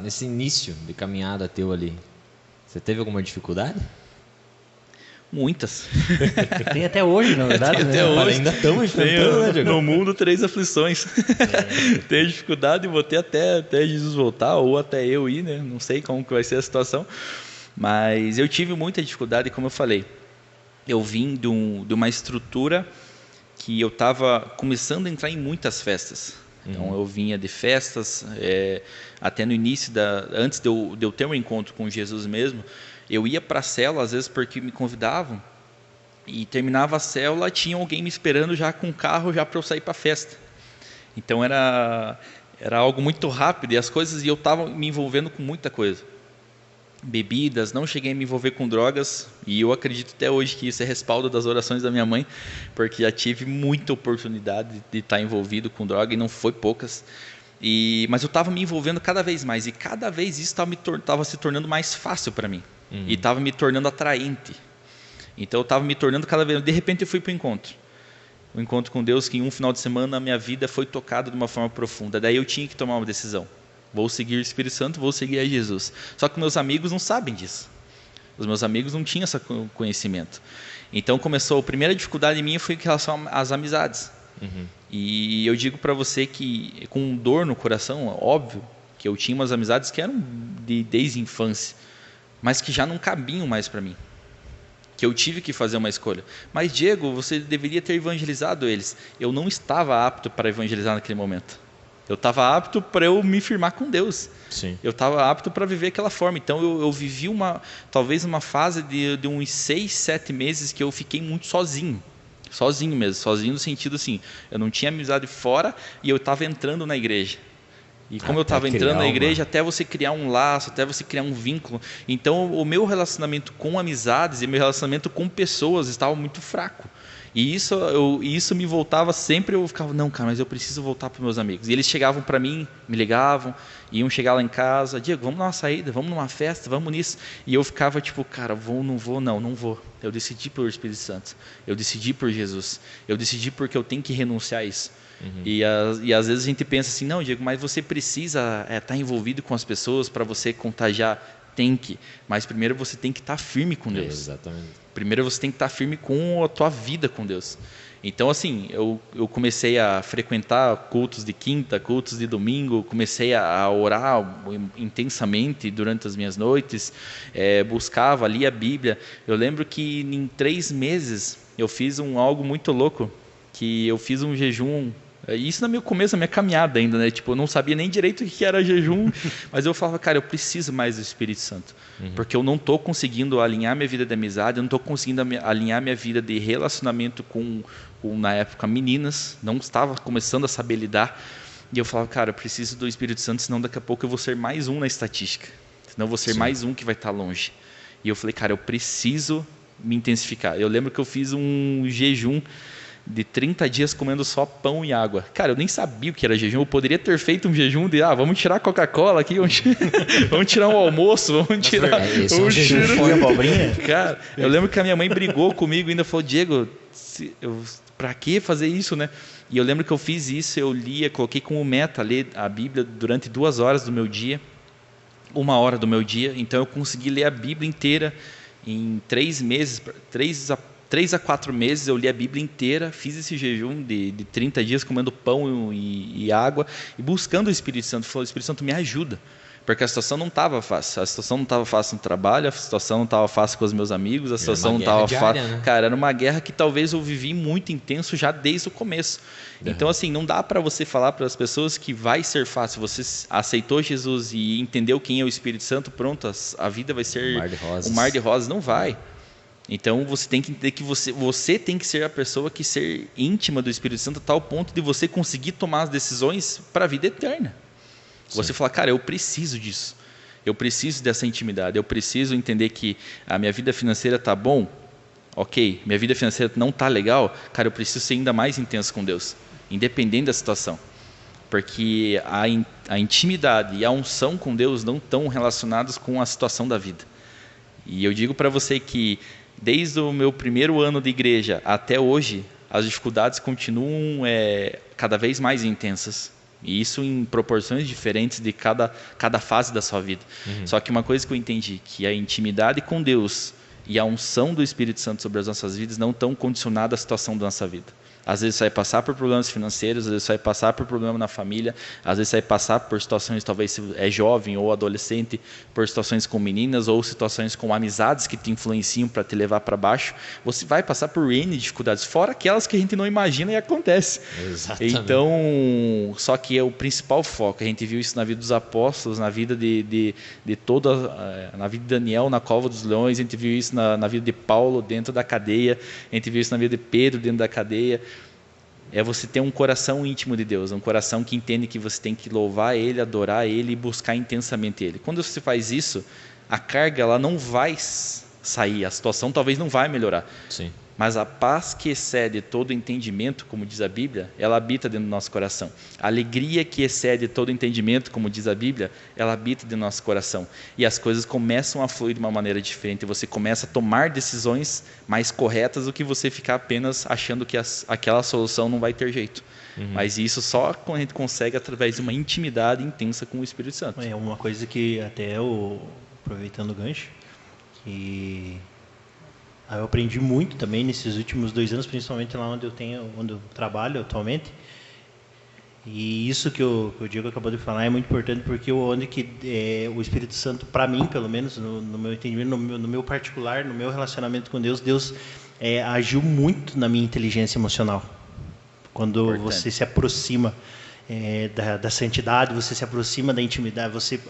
nesse início de caminhada teu ali, você teve alguma dificuldade? Muitas. Tem até hoje, na verdade. Até hoje. Ainda estamos enfrentando, né, Diego? No mundo, 3 aflições. Tenho dificuldade, vou ter até Jesus voltar, ou até eu ir, né? Não sei como que vai ser a situação. Mas eu tive muita dificuldade, como eu falei. Eu vim de uma estrutura que eu estava começando a entrar em muitas festas. Então eu vinha de festas, até no início, antes de eu ter um encontro com Jesus mesmo, eu ia para a célula, às vezes porque me convidavam, e terminava a célula, tinha alguém me esperando já com o carro já para eu sair para a festa. Então era algo muito rápido e eu estava me envolvendo com muita coisa. Bebidas, não cheguei a me envolver com drogas, e eu acredito até hoje que isso é respaldo das orações da minha mãe, porque já tive muita oportunidade de estar envolvido com droga, e não foi poucas, mas eu estava me envolvendo cada vez mais, e cada vez isso estava se tornando mais fácil para mim, e estava me tornando atraente. Então eu estava me tornando cada vez, de repente eu fui para o encontro com Deus, que em um final de semana a minha vida foi tocada de uma forma profunda, daí eu tinha que tomar uma decisão. Vou seguir o Espírito Santo, vou seguir a Jesus. Só que meus amigos não sabem disso. Os meus amigos não tinham esse conhecimento. Então a primeira dificuldade minha foi em relação às amizades. E eu digo para você que, com dor no coração, óbvio, que eu tinha umas amizades que eram desde a infância, mas que já não cabiam mais para mim. Que eu tive que fazer uma escolha. Mas, Diego, você deveria ter evangelizado eles. Eu não estava apto para evangelizar naquele momento. Eu estava apto para eu me firmar com Deus. Sim. Eu estava apto para viver aquela forma. Então eu vivi talvez uma fase de uns 6, 7 meses que eu fiquei muito sozinho. Sozinho mesmo. Sozinho no sentido assim, eu não tinha amizade fora e eu estava entrando na igreja. E como eu estava entrando na igreja, até você criar um laço, até você criar um vínculo. Então o meu relacionamento com amizades e meu relacionamento com pessoas estava muito fraco. E isso me voltava sempre, eu ficava, não, cara, mas eu preciso voltar para os meus amigos. E eles chegavam para mim, me ligavam, iam chegar lá em casa, Diego, vamos numa saída, vamos numa festa, vamos nisso. E eu ficava tipo, cara, vou, não vou, não vou. Eu decidi por Espírito Santo, eu decidi por Jesus, eu decidi porque eu tenho que renunciar a isso. E às vezes a gente pensa assim, não, Diego, mas você precisa estar envolvido com as pessoas para você contagiar. Tem que. Mas primeiro você tem que estar firme com Deus. Exatamente. Primeiro você tem que estar firme com a tua vida com Deus. Então, assim, eu comecei a frequentar cultos de quinta, cultos de domingo, comecei a orar intensamente durante as minhas noites, buscava, lia a Bíblia. Eu lembro que em 3 meses eu fiz algo muito louco, que eu fiz um jejum. Isso no meu começo da minha caminhada ainda, né? Tipo, eu não sabia nem direito o que era jejum, mas eu falava, cara, eu preciso mais do Espírito Santo, porque eu não estou conseguindo alinhar minha vida de amizade, eu não estou conseguindo alinhar minha vida de relacionamento com, na época, meninas, não estava começando a saber lidar, e eu falava, cara, eu preciso do Espírito Santo, senão daqui a pouco eu vou ser mais um na estatística, senão eu vou ser mais um que vai estar longe. E eu falei, cara, eu preciso me intensificar. Eu lembro que eu fiz um jejum de 30 dias comendo só pão e água. Cara, eu nem sabia o que era jejum. Eu poderia ter feito um jejum de, vamos tirar a Coca-Cola aqui, vamos tirar um almoço, vamos tirar... Foi abobrinha? Cara, eu lembro que a minha mãe brigou comigo e ainda falou, Diego, pra que fazer isso, né? E eu lembro que eu fiz isso, eu lia, coloquei como meta ler a Bíblia durante 2 horas do meu dia, 1 hora do meu dia. Então eu consegui ler a Bíblia inteira em 3 meses, 3 a 4 meses eu li a Bíblia inteira, fiz esse jejum de 30 dias comendo pão e água e buscando o Espírito Santo. Falei, o Espírito Santo me ajuda, porque a situação não estava fácil. A situação não estava fácil no trabalho, a situação não estava fácil com os meus amigos, a situação não estava fácil. Né? Cara, era uma guerra que talvez eu vivi muito intenso já desde o começo. Então, assim, não dá para você falar para as pessoas que vai ser fácil. Você aceitou Jesus e entendeu quem é o Espírito Santo, pronto, a vida vai ser um mar de rosas. Não vai. Então você tem que entender que você tem que ser a pessoa que ser íntima do Espírito Santo a tal ponto de você conseguir tomar as decisões para a vida eterna. Sim. Você falar, cara, eu preciso disso. Eu preciso dessa intimidade. Eu preciso entender que a minha vida financeira tá bom. Ok, minha vida financeira não tá legal. Cara, eu preciso ser ainda mais intenso com Deus, independente da situação. Porque a intimidade e a unção com Deus não estão relacionados com a situação da vida. E eu digo para você que desde o meu primeiro ano de igreja até hoje, as dificuldades continuam cada vez mais intensas. E isso em proporções diferentes de cada fase da sua vida. Só que uma coisa que eu entendi, que a intimidade com Deus e a unção do Espírito Santo sobre as nossas vidas não estão condicionadas à situação da nossa vida. Às vezes você vai passar por problemas financeiros, às vezes você vai passar por problema na família, às vezes você vai passar por situações, talvez se é jovem ou adolescente, por situações com meninas ou situações com amizades que te influenciam para te levar para baixo. Você vai passar por N dificuldades, fora aquelas que a gente não imagina e acontece. Exatamente. Então, só que é o principal foco. A gente viu isso na vida dos apóstolos, na vida de toda, na vida de Daniel na cova dos leões, a gente viu isso na vida de Paulo dentro da cadeia, a gente viu isso na vida de Pedro dentro da cadeia. É você ter um coração íntimo de Deus, um coração que entende que você tem que louvar Ele, adorar Ele e buscar intensamente Ele. Quando você faz isso, a carga ela não vai sair, a situação talvez não vai melhorar. Sim. Mas a paz que excede todo entendimento, como diz a Bíblia, ela habita dentro do nosso coração. A alegria que excede todo entendimento, como diz a Bíblia, ela habita dentro do nosso coração. E as coisas começam a fluir de uma maneira diferente. Você começa a tomar decisões mais corretas do que você ficar apenas achando que aquela solução não vai ter jeito. Mas isso só quando a gente consegue através de uma intimidade intensa com o Espírito Santo. É uma coisa que até aproveitando o gancho, que eu aprendi muito também nesses últimos 2 anos, principalmente lá onde eu trabalho atualmente. E isso que o Diego acabou de falar é muito importante, porque o Espírito Santo, para mim, pelo menos, no meu entendimento, no meu particular, no meu relacionamento com Deus agiu muito na minha inteligência emocional. Quando você se aproxima da santidade, você se aproxima da intimidade, você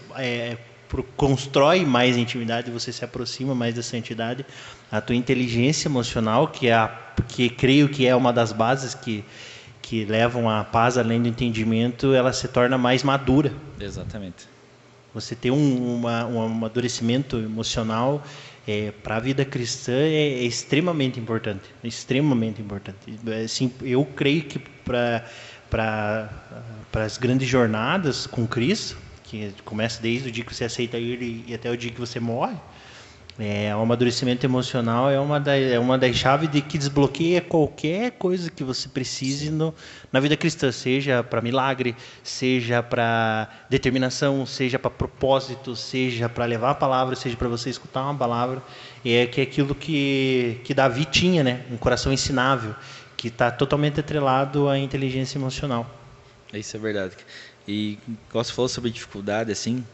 constrói mais intimidade, você se aproxima mais da santidade, a tua inteligência emocional, que creio que é uma das bases que levam à paz além do entendimento, ela se torna mais madura. Exatamente. Você ter um amadurecimento emocional para a vida cristã é extremamente importante. Extremamente importante. Assim, eu creio que para as grandes jornadas com Cristo, que começa desde o dia que você aceita Ele e até o dia que você morre, O amadurecimento emocional é uma das chaves de que desbloqueia qualquer coisa que você precise na vida cristã, seja para milagre, seja para determinação, seja para propósito, seja para levar a palavra, seja para você escutar uma palavra. Que é aquilo que Davi tinha, né? Um coração ensinável, que está totalmente atrelado à inteligência emocional. Isso é verdade. E quando você falou sobre dificuldade, assim,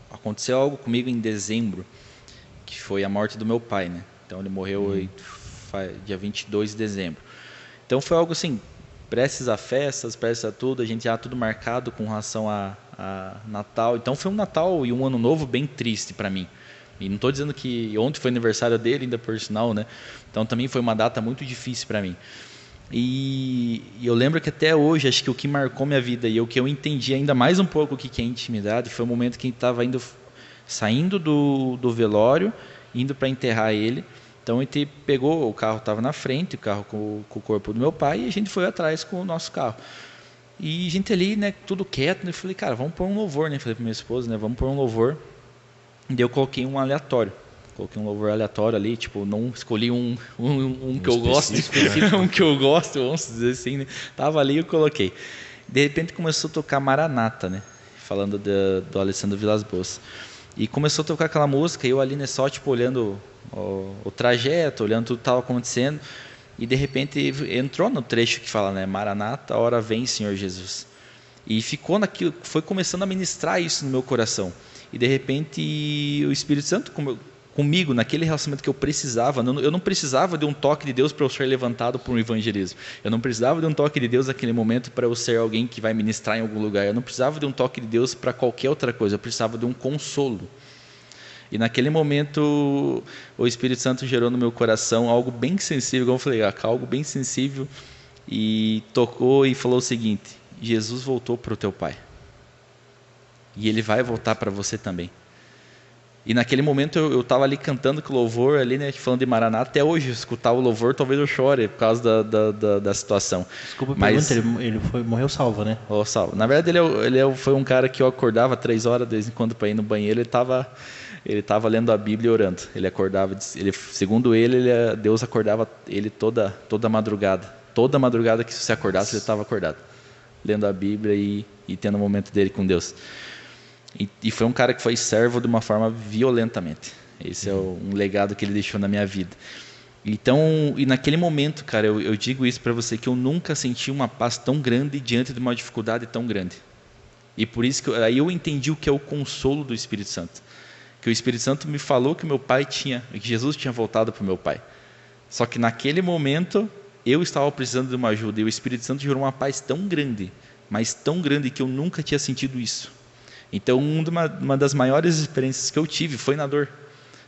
aconteceu algo comigo em dezembro, que foi a morte do meu pai, né? Então ele morreu dia 22 de dezembro. Então foi algo assim, prestes a festas, prestes a tudo, a gente já tudo marcado com relação a Natal. Então foi um Natal e um Ano Novo bem triste para mim. E não estou dizendo que ontem foi aniversário dele, ainda por sinal, né? Então também foi uma data muito difícil para mim. E eu lembro que até hoje, acho que o que marcou minha vida e o que eu entendi ainda mais um pouco o que é intimidade foi o momento que a gente estava saindo do velório, indo para enterrar ele. Então a gente pegou, o carro estava na frente, o carro com o corpo do meu pai, e a gente foi atrás com o nosso carro. E a gente ali, né, tudo quieto, né? Eu falei, cara, vamos pôr um louvor, né? Falei para minha esposa, né, vamos pôr um louvor. E daí eu coloquei um aleatório. Coloquei um louvor aleatório ali, tipo, não escolhi um que eu gosto, um que eu gosto, vamos dizer assim, né? Tava ali e eu coloquei. De repente começou a tocar Maranata, né? Falando do Alessandro Vilas Boas. E começou a tocar aquela música, e eu ali, né, só tipo olhando o trajeto, olhando tudo que estava acontecendo, e de repente entrou no trecho que fala, né, Maranata, a hora vem, Senhor Jesus. E ficou naquilo, foi começando a ministrar isso no meu coração. E de repente o Espírito Santo comigo, naquele relacionamento que eu precisava, eu não precisava de um toque de Deus para eu ser levantado por um evangelismo. Eu não precisava de um toque de Deus naquele momento para eu ser alguém que vai ministrar em algum lugar. Eu não precisava de um toque de Deus para qualquer outra coisa. Eu precisava de um consolo. E naquele momento o Espírito Santo gerou no meu coração algo bem sensível, como eu falei, algo bem sensível, e tocou e falou o seguinte: Jesus voltou para o teu pai. E ele vai voltar para você também. E naquele momento eu estava ali cantando com o louvor, ali, né, falando de Maranata. Até hoje, escutar o louvor, talvez eu chore por causa da situação. Desculpa a pergunta, ele morreu salvo, né? Salvo. Na verdade, ele foi um cara que eu acordava 3 horas de vez em quando para ir no banheiro. Ele estava lendo a Bíblia e orando. Ele acordava, segundo Deus acordava ele toda madrugada. Toda madrugada que você acordasse, ele estava acordado, lendo a Bíblia e tendo um momento dele com Deus. E foi um cara que foi servo de uma forma violentamente. Esse é um legado que ele deixou na minha vida. Então, e naquele momento, cara, eu digo isso para você, que eu nunca senti uma paz tão grande diante de uma dificuldade tão grande. E por isso que aí eu entendi o que é o consolo do Espírito Santo. Que o Espírito Santo me falou que meu pai que Jesus tinha voltado para o meu pai. Só que naquele momento eu estava precisando de uma ajuda, e o Espírito Santo gerou uma paz tão grande, mas tão grande, que eu nunca tinha sentido isso. Então, uma das maiores experiências que eu tive foi na dor.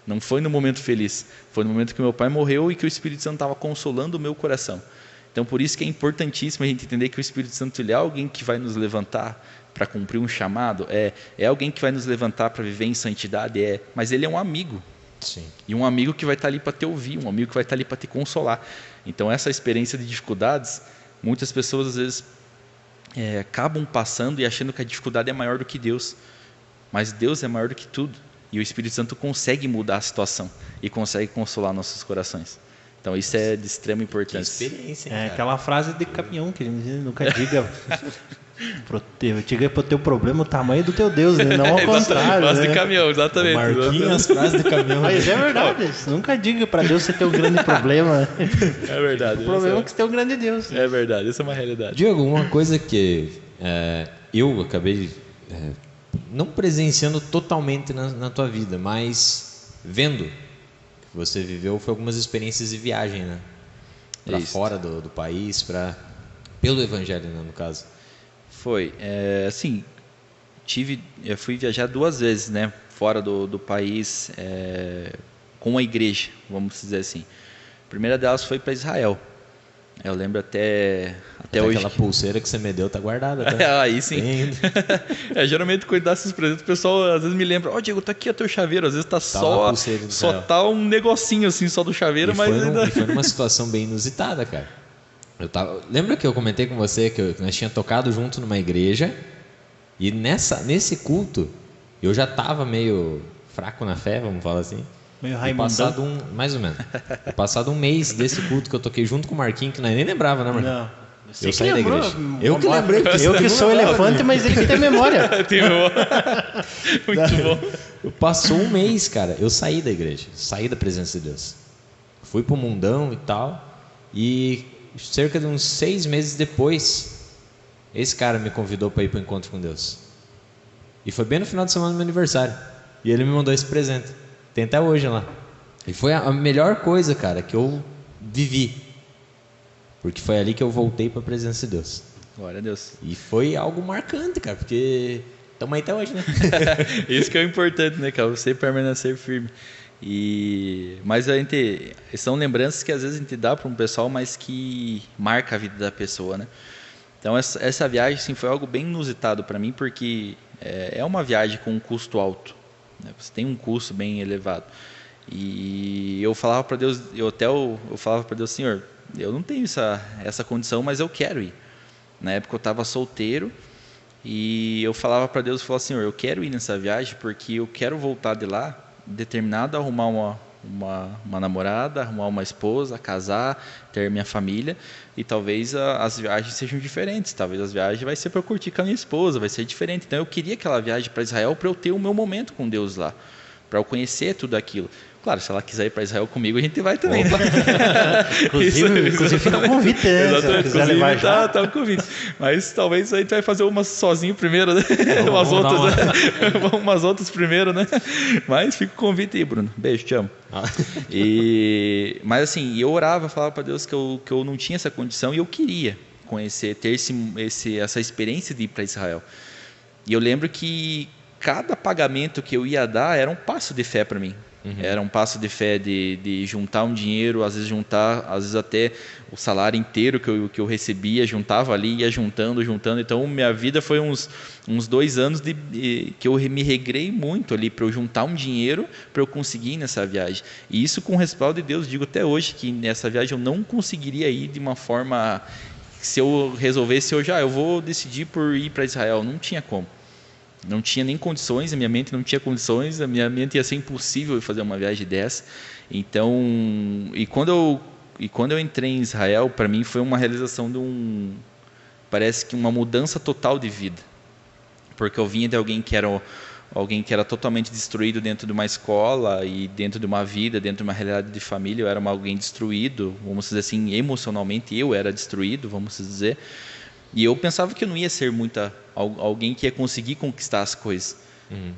Não foi no momento feliz. Foi no momento que meu pai morreu e que o Espírito Santo estava consolando o meu coração. Então, por isso que é importantíssimo a gente entender que o Espírito Santo, ele é alguém que vai nos levantar para cumprir um chamado. É alguém que vai nos levantar para viver em santidade. Mas ele é um amigo. Sim. E um amigo que vai estar ali para te ouvir. Um amigo que vai estar ali para te consolar. Então, essa experiência de dificuldades, muitas pessoas, às vezes, acabam passando e achando que a dificuldade é maior do que Deus, mas Deus é maior do que tudo, e o Espírito Santo consegue mudar a situação e consegue consolar nossos corações. Então isso é de extrema importância. Que experiência, hein, cara? Aquela frase de caminhão que a gente nunca diga diga pro teu problema o tamanho do teu Deus, né? Não ao contrário, frase né? de caminhão, exatamente. Marquinhos, frase de caminhão. Mas é verdade, nunca diga para Deus você ter um grande problema. É verdade. O problema é que você tem um grande Deus. É verdade, isso é uma realidade. Diego, uma coisa que eu acabei não presenciando totalmente na tua vida, mas vendo que você viveu, foi algumas experiências de viagem, né? Para fora do país, pelo Evangelho, né, no caso. Foi, assim, eu fui viajar 2 vezes, né, fora do país, com a igreja, vamos dizer assim. A primeira delas foi para Israel. Eu lembro até hoje. Aquela pulseira que você me deu tá guardada, tá? Aí sim. Geralmente, quando dá esses presentes, o pessoal às vezes me lembra: Diego, tá aqui o teu chaveiro. Às vezes só tá um negocinho assim, só do chaveiro, mas ainda. Foi numa situação bem inusitada, cara. Lembra que eu comentei com você que nós tínhamos tocado junto numa igreja, e nesse culto eu já estava meio fraco na fé, vamos falar assim. Meio E Raimundão. mais ou menos. E passado um mês desse culto que eu toquei junto com o Marquinhos, que nós nem lembrava, né, Marquinhos? Não. Eu saí da igreja. Eu que lembrei. Eu que sou elefante, mas ele que tem memória. Muito bom. Passou um mês, cara. Eu saí da igreja. Saí da presença de Deus. Fui pro mundão e tal. E cerca de uns 6 meses depois, esse cara me convidou para ir pro encontro com Deus. E foi bem no final de semana do meu aniversário. E ele me mandou esse presente. Tem até hoje lá. E foi a melhor coisa, cara, que eu vivi. Porque foi ali que eu voltei para a presença de Deus. Glória a Deus. E foi algo marcante, cara, porque estamos aí até hoje, né? Isso que é o importante, né, cara? Você permanecer firme. Mas são lembranças que às vezes a gente dá para um pessoal, mas que marca a vida da pessoa, né? Então essa viagem assim, foi algo bem inusitado para mim, porque é uma viagem com um custo alto, né? Você tem um custo bem elevado. E eu falava para Deus, eu falava para Deus, Senhor, eu não tenho essa condição, mas eu quero ir. Na época eu estava solteiro e eu falava para Deus, Senhor, eu quero ir nessa viagem porque eu quero voltar de lá determinado a arrumar uma namorada, arrumar uma esposa, casar, ter minha família, e talvez as viagens sejam diferentes, talvez as viagens vai ser para eu curtir com a minha esposa, vai ser diferente. Então eu queria aquela viagem para Israel para eu ter o meu momento com Deus lá, para eu conhecer tudo aquilo. Claro, se ela quiser ir para Israel comigo, a gente vai também, né? Inclusive fica o convite, né? Exatamente, Se ela quiser levar já. tá o convite. Mas talvez a gente vai fazer umas sozinho primeiro, né? Umas outras primeiro, né? Mas fica o convite aí, Bruno. Beijo, te amo. Mas assim, eu orava, falava para Deus que eu não tinha essa condição e eu queria conhecer, ter essa experiência de ir para Israel. E eu lembro que cada pagamento que eu ia dar era um passo de fé para mim. Era um passo de fé de juntar um dinheiro, às vezes até o salário inteiro que eu recebia, juntava ali, ia juntando. Então minha vida foi uns 2 anos que eu me regrei muito ali para eu juntar um dinheiro para eu conseguir ir nessa viagem. E isso com o respaldo de Deus, digo até hoje que nessa viagem eu não conseguiria ir de uma forma, se eu resolvesse hoje, eu vou decidir por ir para Israel, não tinha como. Não tinha nem condições, a minha mente não tinha condições, a minha mente ia ser impossível fazer uma viagem dessa. Então, e quando eu entrei em Israel, para mim foi uma realização parece que uma mudança total de vida. Porque eu vinha de alguém que era totalmente destruído dentro de uma escola e dentro de uma vida, dentro de uma realidade de família, eu era alguém destruído, vamos dizer assim, emocionalmente eu era destruído, vamos dizer. E eu pensava que eu não ia ser alguém que ia conseguir conquistar as coisas.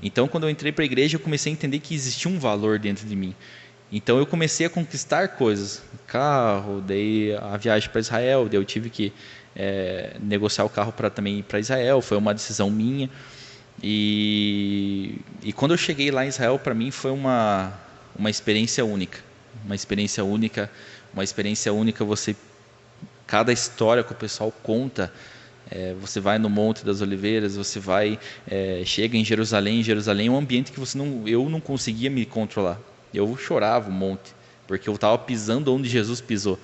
Então, quando eu entrei para a igreja, eu comecei a entender que existia um valor dentro de mim. Então, eu comecei a conquistar coisas. Carro, daí a viagem para Israel, daí eu tive que negociar o carro para também ir para Israel. Foi uma decisão minha. E quando eu cheguei lá em Israel, para mim foi uma experiência única. Uma experiência única cada história que o pessoal conta, você vai no Monte das Oliveiras, você chega em Jerusalém é um ambiente que eu não conseguia me controlar. Eu chorava um monte, porque eu estava pisando onde Jesus pisou.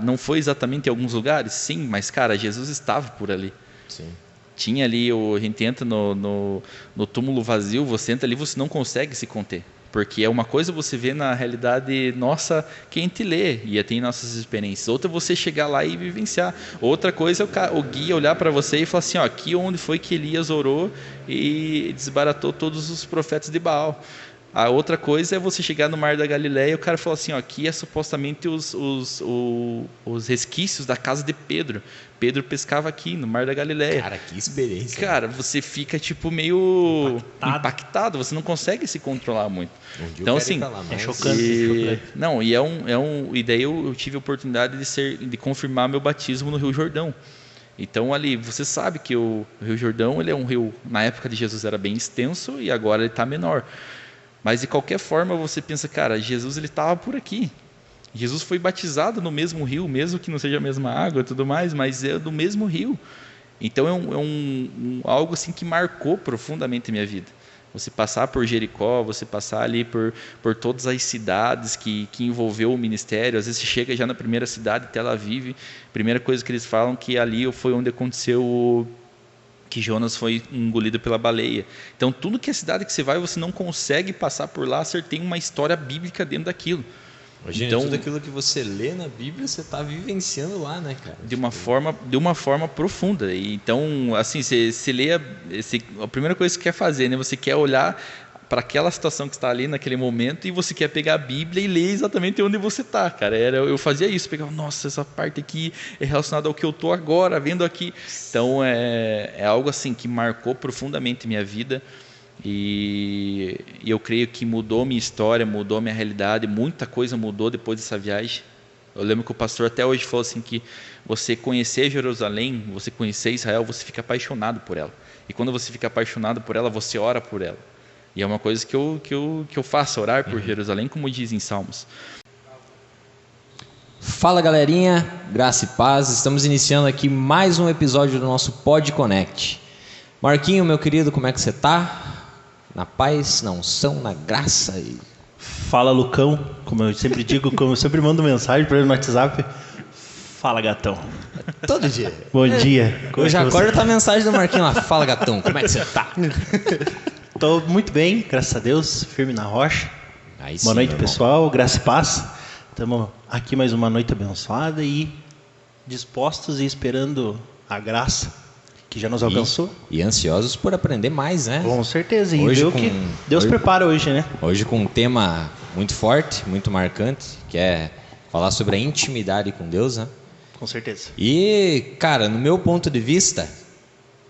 Não foi exatamente em alguns lugares? Sim, mas cara, Jesus estava por ali. Sim. Tinha ali, a gente entra no túmulo vazio, você entra ali, você não consegue se conter. Porque é uma coisa você vê na realidade nossa, que a gente lê e tem nossas experiências. Outra é você chegar lá e vivenciar. Outra coisa é o guia olhar para você e falar assim, aqui onde foi que Elias orou e desbaratou todos os profetas de Baal. A outra coisa é você chegar no Mar da Galileia e o cara falar assim, aqui é supostamente os resquícios da casa de Pedro. Pedro pescava aqui no Mar da Galileia. Cara, que experiência. Cara, você fica tipo meio impactado, você não consegue se controlar muito. Então assim, é chocante. Não, e daí eu tive a oportunidade de confirmar meu batismo no Rio Jordão. Então ali, você sabe que o Rio Jordão, ele é um rio, na época de Jesus era bem extenso e agora ele está menor. Mas de qualquer forma você pensa, cara, Jesus ele estava por aqui. Jesus foi batizado no mesmo rio, mesmo que não seja a mesma água e tudo mais, mas é do mesmo rio. Então é algo assim que marcou profundamente a minha vida. Você passar por Jericó, você passar ali por todas as cidades que envolveu o ministério. Às vezes você chega já na primeira cidade, Tel Aviv, primeira coisa que eles falam que ali foi onde aconteceu que Jonas foi engolido pela baleia. Então, tudo que é cidade que você vai, você não consegue passar por lá, você tem uma história bíblica dentro daquilo. Imagina, Então, tudo aquilo que você lê na Bíblia, você está vivenciando lá, né, cara? de uma forma profunda. E então, assim, você lê, a primeira coisa que você quer fazer, né? Você quer olhar para aquela situação que está ali naquele momento e você quer pegar a Bíblia e ler exatamente onde você está, cara. Eu fazia isso, pegava, nossa, essa parte aqui é relacionada ao que eu estou agora vendo aqui. Então, é algo assim que marcou profundamente minha vida. E eu creio que mudou minha história, mudou minha realidade, muita coisa mudou depois dessa viagem. Eu lembro que o pastor até hoje falou assim que você conhecer Jerusalém, você conhecer Israel, você fica apaixonado por ela. E quando você fica apaixonado por ela, você ora por ela. E é uma coisa que eu faço, orar por Jerusalém, como diz em Salmos. Fala, galerinha, graça e paz. Estamos iniciando aqui mais um episódio do nosso Pod Connect. Marquinho, meu querido, como é que você tá? Na paz, na unção, na graça. Fala, Lucão, como eu sempre digo, como eu sempre mando mensagem para ele no WhatsApp. Fala, gatão. Todo dia. Bom dia. Eu já acordo tá a mensagem do Marquinho lá. Fala, gatão, como é que você tá? Tô muito bem, graças a Deus, firme na rocha. Aí sim, boa noite, meu pessoal, graça e paz. Estamos aqui mais uma noite abençoada e dispostos e esperando a graça que já nos alcançou. E ansiosos por aprender mais, né? Com certeza. E Hoje ver o com- que Deus hoje- prepara hoje, né? Hoje com um tema muito forte, muito marcante, que é falar sobre a intimidade com Deus, né? Com certeza. E, cara, no meu ponto de vista,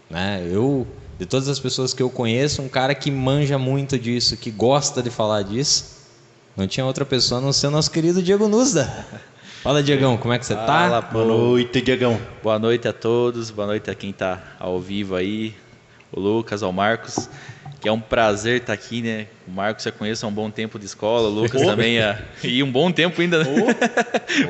né, de todas as pessoas que eu conheço, um cara que manja muito disso, que gosta de falar disso, não tinha outra pessoa a não ser o nosso querido Diego Nuzda. Fala, Diegão, como é que você Fala, tá? Boa noite, Diegão. Boa noite a todos, boa noite a quem está ao vivo aí, o Lucas, ao Marcos, que é um prazer estar aqui, né? O Marcos já conheço há um bom tempo de escola, o Lucas também, e um bom tempo ainda, né?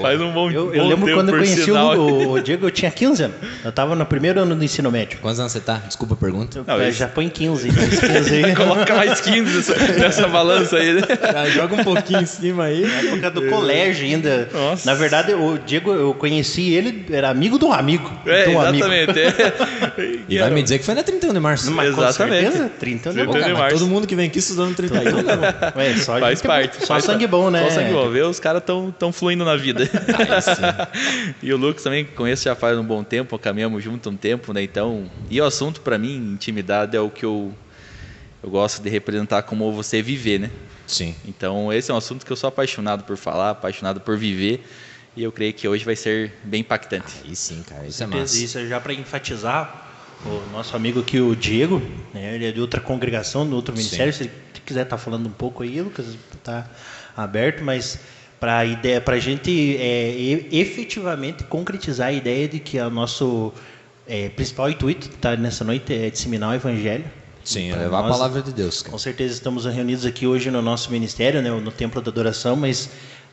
Faz um bom, Eu bom lembro tempo, quando eu por conheci sinal. o Diego, eu tinha 15 anos. Eu estava no primeiro ano do ensino médio. Quantos anos você tá? Desculpa a pergunta. Não, Eu esse- já põe 15. Mais 15 aí. Coloca mais 15 nessa balança aí, né? Joga um pouquinho em cima aí. Na época do colégio ainda. Nossa. Na verdade, o Diego, eu conheci ele, era amigo de um amigo. É, de um amigo. exatamente. E vai me dizer que foi na 31 de março. Mas com Exatamente. certeza, 30 anos é Pô, bom. cara, mas março. todo mundo que vem aqui estudando 31, né? Ué, só Faz gente parte. Só faz sangue parte. bom, né? Só sangue bom. Vê, os caras estão fluindo na vida. E o Lucas também conheço já faz um bom tempo, caminhamos junto um tempo, né? Então, e o assunto para mim, intimidade, é o que eu gosto de representar como você viver, né? Sim. Então, esse é um assunto que eu sou apaixonado por falar, apaixonado por viver, e eu creio que hoje vai ser bem impactante. Aí sim, cara, isso é massa. Isso já para enfatizar, o nosso amigo aqui, o Diego, né, ele é de outra congregação, de outro ministério. Se ele quiser estar falando um pouco aí, Lucas, está aberto, mas para a gente efetivamente concretizar a ideia de que o nosso principal intuito tá, nessa noite é disseminar o evangelho. Sim, Então, levar a nós, palavra de Deus, cara. Com certeza estamos reunidos aqui hoje no nosso ministério, né, no Templo da Adoração, mas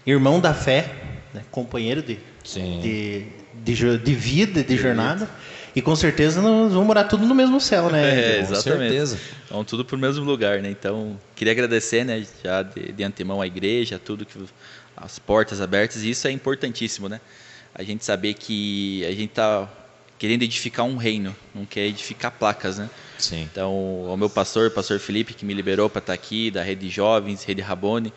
irmão da fé, né, companheiro Sim. de vida, de jornada. E com certeza nós vamos morar tudo no mesmo céu, né? É, Com exatamente. certeza. Então, tudo pro mesmo lugar, né? Então, queria agradecer, né, já de antemão à igreja, tudo que as portas abertas, e isso é importantíssimo, né? A gente saber que a gente tá querendo edificar um reino, não quer edificar placas, né? Sim. Então, ao meu pastor Felipe, que me liberou para estar aqui, da Rede Jovens, Rede Rabone.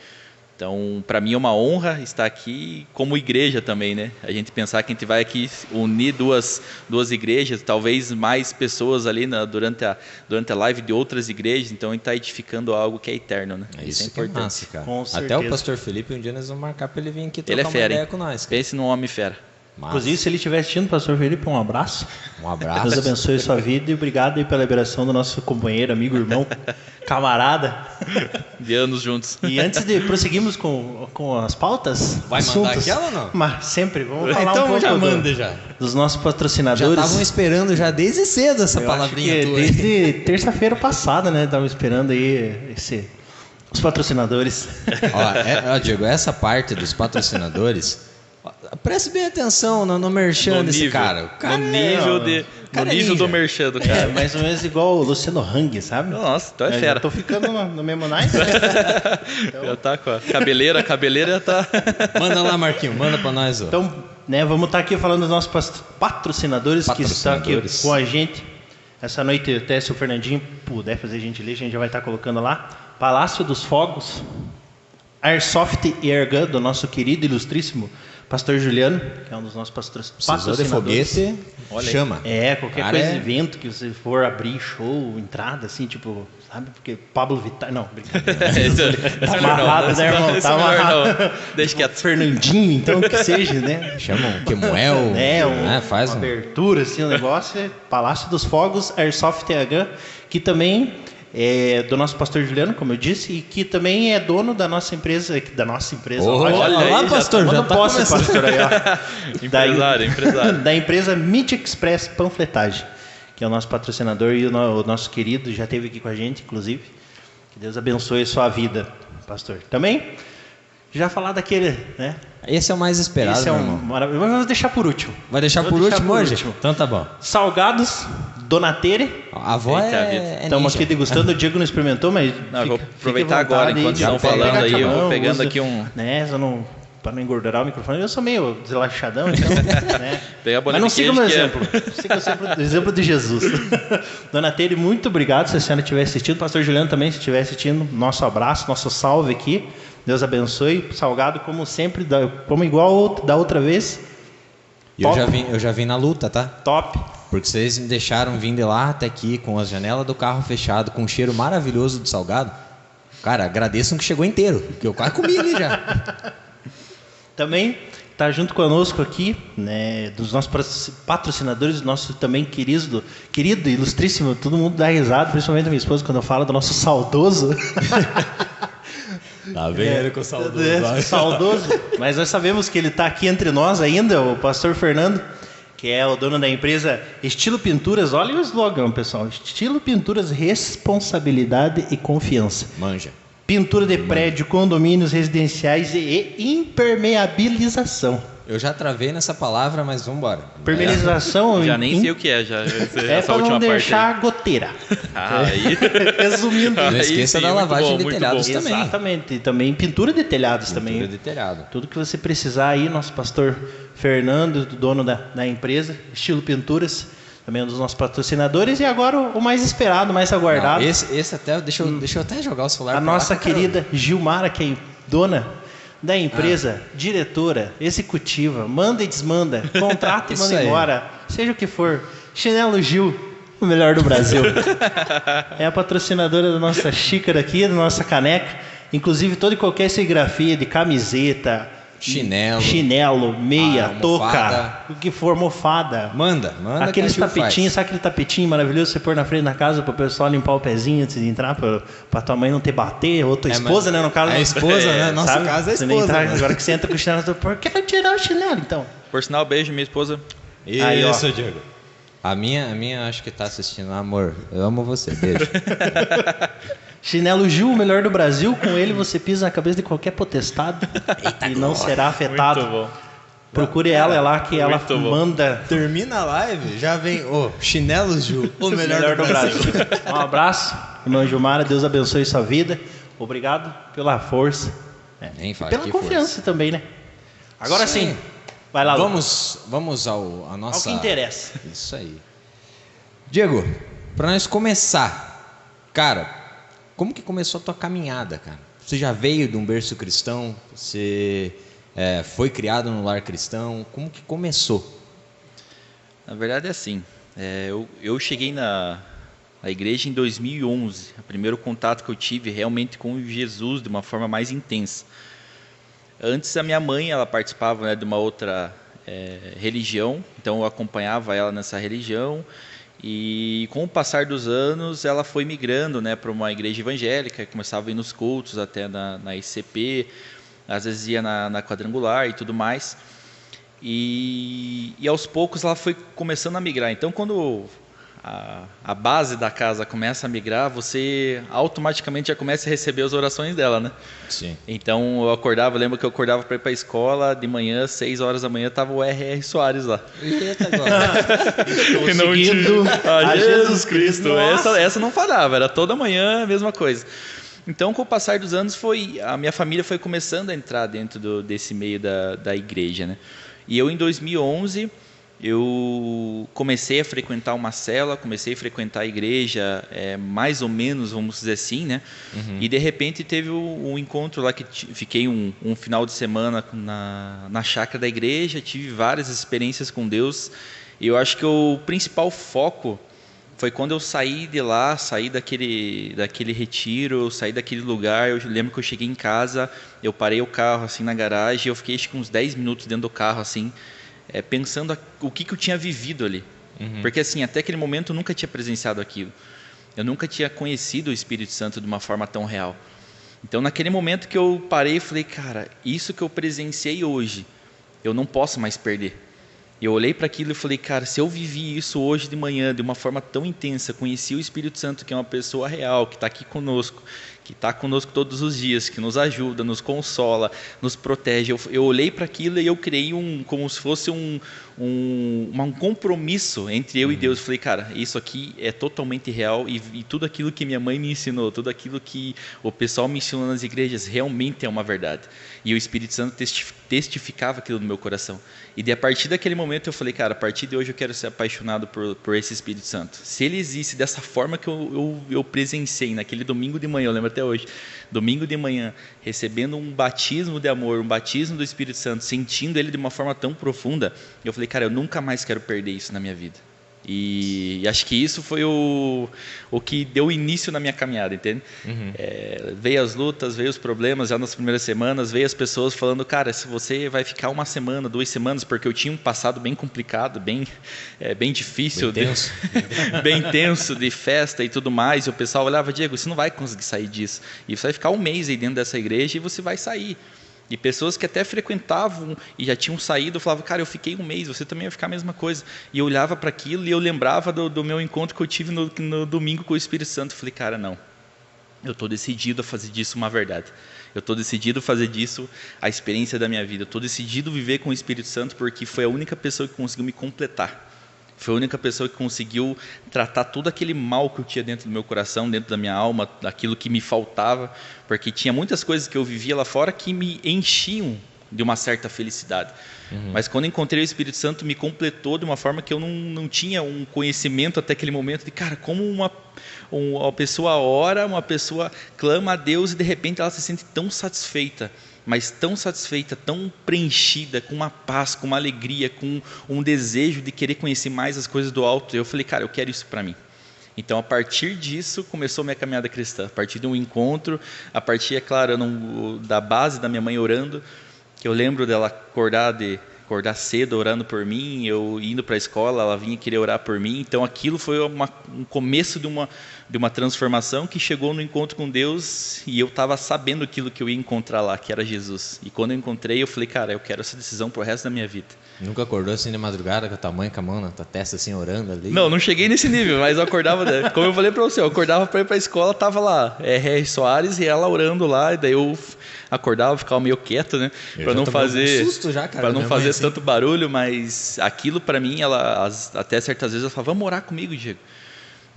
Então, para mim é uma honra estar aqui como igreja também, né? A gente pensar que a gente vai aqui unir duas igrejas, talvez mais pessoas ali durante a live de outras igrejas. Então, a gente está edificando algo que é eterno, né? Isso é que é importante. massa, cara. Com Até certeza. o pastor Felipe, um dia nós vamos marcar pra ele vir aqui trocar Ele é uma fera, ideia hein? com nós, cara. Pense num homem fera. Massa. Inclusive, se ele estiver assistindo, pastor Felipe, um abraço. Um abraço. Deus abençoe sua vida e obrigado aí pela liberação do nosso companheiro, amigo, irmão, camarada. De anos juntos. E antes de prosseguirmos com as pautas, Vai mandar aquela ou não? Mas sempre, vamos falar Então um pouco já manda já. dos nossos Já patrocinadores. estavam esperando já desde cedo essa Eu palavrinha acho que tua. aí. desde terça-feira passada, né? Estavam esperando aí os patrocinadores. Ó, Diego, essa parte dos patrocinadores, preste bem atenção no merchan desse cara. O cara no é- nível, o cara é nível do ninja. merchan do É, cara. mais ou menos igual o Luciano Hang, sabe? Nossa, então é Eu fera. já tô ficando no mesmo naipe, né? Já tá com a cabeleira já tá... Manda lá, Marquinho, manda pra nós. Ó. Então, né, vamos estar aqui falando dos nossos patrocinadores que estão aqui Patrocinadores. com a gente. Essa noite, até se o Fernandinho puder fazer gentileza, a gente já vai estar colocando lá. Palácio dos Fogos, Airsoft e Airgun, do nosso querido e ilustríssimo pastor Juliano, que é um dos nossos Precisou de foguete, chama. Qualquer coisa, evento que você for abrir, show, entrada, assim, tipo, sabe? Porque Pablo Vittar... Não, brincadeira. Tá amarrado, né, irmão? Tá amarrado. Deixa quieto. Fernandinho, então, que seja, né? Chama um Kemuel. Faz uma abertura, assim, o negócio. Palácio dos Fogos, Airsoft TH, que também é do nosso pastor Juliano, como eu disse, e que também é dono da nossa empresa. Olha aí, pastor, já tá começando. Pastor, aí, ó. Empresário. Da empresa Meat Express Panfletagem, que é o nosso patrocinador e o nosso querido, já esteve aqui com a gente, inclusive. Que Deus abençoe a sua vida, pastor. Também, já falar daquele, né? Esse é o mais esperado, Esse é maravilhoso. Mas vou deixar por último. Vai deixar por último hoje? Então tá bom. Salgados, Donatere. A avó é Estamos aqui degustando, o Diego não experimentou, mas eu vou aproveitar agora, enquanto estão falando aí, eu vou pegando aqui um... Né, para não engordurar o microfone, eu sou meio deslachadão, então, né? Mas não siga o meu exemplo. Siga o exemplo de Jesus. Dona Tere, muito obrigado se a senhora estiver assistindo. Pastor Juliano também, se estiver assistindo. Nosso abraço, nosso salve aqui. Deus abençoe. Salgado, como sempre, como igual da outra vez. Eu já vim na luta, tá? Top. Porque vocês me deixaram vir de lá até aqui com as janelas do carro fechado, com um cheiro maravilhoso de salgado. Cara, agradeçam que chegou inteiro, porque eu quase comi ali já. Também está junto conosco aqui, né, dos nossos patrocinadores, nosso também querido e ilustríssimo, todo mundo dá risada, principalmente a minha esposa, quando eu falo do nosso saudoso. Tá vendo com o saudoso. Saudoso, mas nós sabemos que ele está aqui entre nós ainda, o pastor Fernando, que é o dono da empresa Estilo Pinturas. Olha o slogan, pessoal. Estilo Pinturas, responsabilidade e confiança. Manja. Pintura de prédio, condomínios residenciais e impermeabilização. Eu já travei nessa palavra, mas vamos embora. Impermeabilização... Já nem sei o que é. É para não deixar goteira. Aí. Resumindo. Não esqueça da lavagem de telhados também. Exatamente. E também pintura de telhados também. Pintura de telhado. Tudo que você precisar aí, nosso pastor Fernando, dono da empresa, Estilo Pinturas, também um dos nossos patrocinadores, e agora o mais esperado, mais aguardado. Não, esse até, deixa eu até jogar o celular. A nossa querida Gilmara, que é dona da empresa, diretora, executiva, manda e desmanda, contrata e manda embora, seja o que for. Chinelo Gil, o melhor do Brasil. É a patrocinadora da nossa xícara aqui, da nossa caneca, inclusive toda e qualquer serigrafia de camiseta, chinelo, meia, toca, o que for, almofada. Manda. Aqueles tapetinhos, sabe aquele tapetinho maravilhoso que você pôr na frente da casa para o pessoal limpar o pezinho antes de entrar, para tua mãe não te bater, ou tua esposa, né? No caso, a esposa, né? Nosso caso é a esposa. Entrar, agora que você entra com o chinelo, eu quero tirar o chinelo, então. Por sinal, beijo, minha esposa. Isso, Diego. A minha acho que tá assistindo. Amor, eu amo você, beijo. Chinelo Gil, o melhor do Brasil. Com ele você pisa na cabeça de qualquer potestado e não será afetado. Muito bom. Procure ela, é lá que ela manda. Termina a live, já vem Chinelo Gil, o melhor do Brasil. Um abraço, irmã Gilmara, Deus abençoe sua vida. Obrigado pela força. Nem faz, pela confiança também, né? Agora sim. Vai lá, vamos ao nosso. Ao que interessa. Isso aí. Diego, para nós começar, cara, como que começou a tua caminhada, cara? Você já veio de um berço cristão? Você foi criado no lar cristão? Como que começou? Na verdade é assim. Eu cheguei na igreja em 2011. O primeiro contato que eu tive realmente com Jesus de uma forma mais intensa. Antes a minha mãe, ela participava, né, de uma outra religião, então eu acompanhava ela nessa religião. E com o passar dos anos, ela foi migrando, né, para uma igreja evangélica, começava a ir nos cultos, até na ICP, às vezes ia na quadrangular e tudo mais. E aos poucos ela foi começando a migrar. Então, quando a base da casa começa a migrar, você automaticamente já começa a receber as orações dela, né? Sim. Então, lembro que eu acordava para ir para a escola, de manhã, 6 horas da manhã, estava o R.R. Soares lá. Eita, agora. Seguindo a Jesus Cristo. Essa não parava, era toda manhã a mesma coisa. Então, com o passar dos anos, a minha família foi começando a entrar dentro desse meio da igreja, né? E eu, em 2011, eu comecei a frequentar uma cela, comecei a frequentar a igreja, mais ou menos, vamos dizer assim, né? E de repente teve um encontro lá que fiquei um final de semana na chácara da igreja, tive várias experiências com Deus. E eu acho que o principal foco foi quando eu saí de lá, saí daquele retiro, saí daquele lugar. Eu lembro que eu cheguei em casa, eu parei o carro assim na garagem, eu fiquei acho que uns 10 minutos dentro do carro assim, pensando o que eu tinha vivido ali. Porque assim, até aquele momento eu nunca tinha presenciado aquilo. Eu nunca tinha conhecido o Espírito Santo de uma forma tão real. Então naquele momento que eu parei, eu falei, cara, isso que eu presenciei hoje, eu não posso mais perder. Eu olhei para aquilo e falei, cara, se eu vivi isso hoje de manhã de uma forma tão intensa, conheci o Espírito Santo, que é uma pessoa real, que está aqui conosco, que está conosco todos os dias, que nos ajuda, nos consola, nos protege. Eu olhei para aquilo e eu criei como se fosse um compromisso entre eu e Deus. Eu falei, cara, isso aqui é totalmente real e tudo aquilo que minha mãe me ensinou, tudo aquilo que o pessoal me ensinou nas igrejas, realmente é uma verdade. E o Espírito Santo testificava aquilo no meu coração. E a partir daquele momento eu falei, cara, a partir de hoje eu quero ser apaixonado por esse Espírito Santo. Se ele existe dessa forma que eu presenciei naquele domingo de manhã, eu lembro até hoje, domingo de manhã, recebendo um batismo de amor, um batismo do Espírito Santo, sentindo ele de uma forma tão profunda, eu falei, cara, eu nunca mais quero perder isso na minha vida. E acho que isso foi o que deu início na minha caminhada, entende? Veio as lutas, veio os problemas já nas primeiras semanas, veio as pessoas falando, cara, se você vai ficar 1 semana, 2 semanas, porque eu tinha um passado bem complicado, bem difícil, bem tenso. Bem tenso, de festa e tudo mais, e o pessoal olhava, Diego, você não vai conseguir sair disso, e você vai ficar 1 mês aí dentro dessa igreja e você vai sair. E pessoas que até frequentavam e já tinham saído, falavam, cara, eu fiquei 1 mês, você também vai ficar a mesma coisa. E eu olhava para aquilo e eu lembrava do meu encontro que eu tive no domingo com o Espírito Santo. Eu falei, cara, não, eu estou decidido a fazer disso uma verdade. Eu estou decidido a fazer disso a experiência da minha vida. Eu estou decidido a viver com o Espírito Santo porque foi a única pessoa que conseguiu me completar. Foi a única pessoa que conseguiu tratar todo aquele mal que eu tinha dentro do meu coração, dentro da minha alma, aquilo que me faltava, porque tinha muitas coisas que eu vivia lá fora que me enchiam de uma certa felicidade. Mas quando encontrei o Espírito Santo, me completou de uma forma que eu não tinha um conhecimento até aquele momento de, cara, como uma pessoa ora, uma pessoa clama a Deus e de repente ela se sente tão satisfeita, mas tão satisfeita, tão preenchida, com uma paz, com uma alegria, com um desejo de querer conhecer mais as coisas do alto. Eu falei, cara, eu quero isso para mim. Então, a partir disso, começou a minha caminhada cristã. A partir de um encontro, a partir, é claro, da base da minha mãe orando, que eu lembro dela acordar cedo orando por mim, eu indo para a escola, ela vinha querer orar por mim. Então, aquilo foi um começo de uma transformação que chegou no encontro com Deus e eu estava sabendo aquilo que eu ia encontrar lá, que era Jesus. E quando eu encontrei, eu falei, cara, eu quero essa decisão pro resto da minha vida. Nunca acordou assim de madrugada com a tua mãe com a mão na tua testa assim, orando ali? Não cheguei nesse nível, mas eu acordava, como eu falei para você, eu acordava para ir para a escola, tava lá, R.R. Soares e ela orando lá, e daí eu acordava, ficava meio quieto, né, para não fazer um susto já, cara, para não fazer assim, tanto barulho, mas aquilo para mim, até certas vezes ela falava, vamos orar comigo, Diego.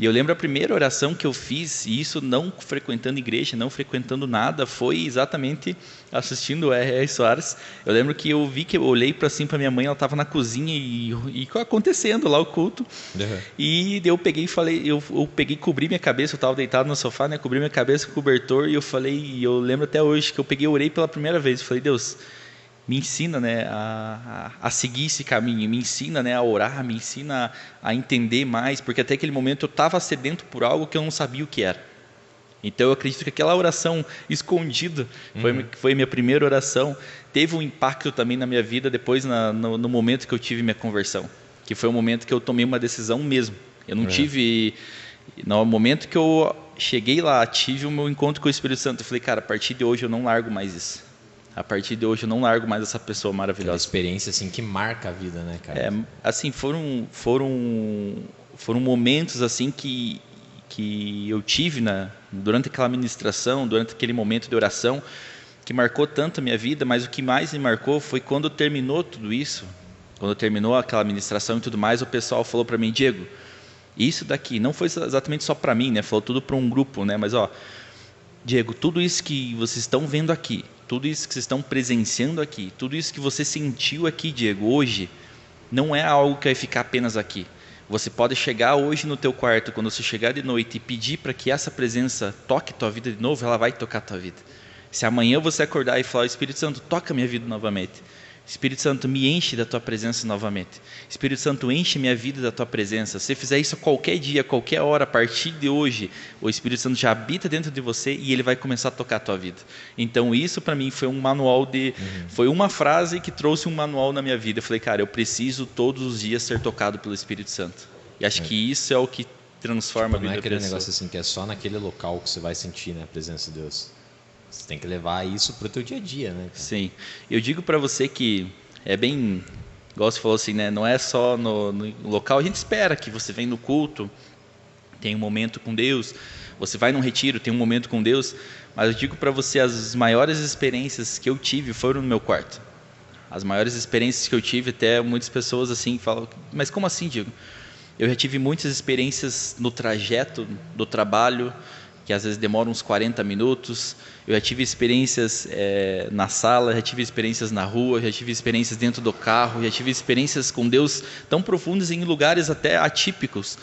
E eu lembro a primeira oração que eu fiz, e isso não frequentando igreja, não frequentando nada, foi exatamente assistindo o R.R. Soares. Eu lembro que eu olhei para cima para minha mãe, ela estava na cozinha e acontecendo lá o culto. E eu peguei e falei, eu peguei e cobri minha cabeça, eu estava deitado no sofá, né, cobri minha cabeça com o cobertor, e eu falei, e eu lembro até hoje que eu peguei e orei pela primeira vez, eu falei, Deus, me ensina, né, a seguir esse caminho, me ensina, né, a orar, me ensina a entender mais, porque até aquele momento eu estava sedento por algo que eu não sabia o que era. Então eu acredito que aquela oração escondida foi minha primeira oração, teve um impacto também na minha vida depois no momento que eu tive minha conversão, que foi o momento que eu tomei uma decisão mesmo. Eu não tive, no momento que eu cheguei lá, tive o meu encontro com o Espírito Santo, eu falei, cara, a partir de hoje eu não largo mais isso. A partir de hoje eu não largo mais essa pessoa maravilhosa. Aquela experiência assim que marca a vida, né, cara? Assim, foram momentos assim que eu tive durante aquela ministração, durante aquele momento de oração, que marcou tanto a minha vida, mas o que mais me marcou foi quando terminou tudo isso, quando terminou aquela ministração e tudo mais, o pessoal falou para mim, Diego, isso daqui não foi exatamente só para mim, né? Falou tudo para um grupo, né? Mas Diego, tudo isso que vocês estão vendo aqui, tudo isso que vocês estão presenciando aqui, tudo isso que você sentiu aqui, Diego, hoje, não é algo que vai ficar apenas aqui. Você pode chegar hoje no teu quarto, quando você chegar de noite e pedir para que essa presença toque tua vida de novo, ela vai tocar tua vida. Se amanhã você acordar e falar, Espírito Santo, toca minha vida novamente. Espírito Santo, me enche da tua presença novamente. Espírito Santo, enche minha vida da tua presença. Se você fizer isso a qualquer dia, a qualquer hora, a partir de hoje, o Espírito Santo já habita dentro de você e ele vai começar a tocar a tua vida. Então isso para mim foi um manual de... Foi uma frase que trouxe um manual na minha vida. Eu falei, cara, eu preciso todos os dias ser tocado pelo Espírito Santo. E acho que isso é o que transforma a vida da pessoa. Não é aquele negócio assim que é só naquele local que você vai sentir, né, a presença de Deus. Você tem que levar isso para o teu dia a dia, né? Sim. Eu digo para você que é bem, igual você falou assim, né? Não é só no local. A gente espera que você venha no culto, tem um momento com Deus. Você vai num retiro, tem um momento com Deus. Mas eu digo para você, as maiores experiências que eu tive foram no meu quarto. As maiores experiências que eu tive, até muitas pessoas assim falam, mas como assim, Diego? Eu já tive muitas experiências no trajeto do trabalho, que às vezes demora uns 40 minutos. Eu já tive experiências na sala, já tive experiências na rua, já tive experiências dentro do carro, já tive experiências com Deus tão profundas em lugares até atípicos.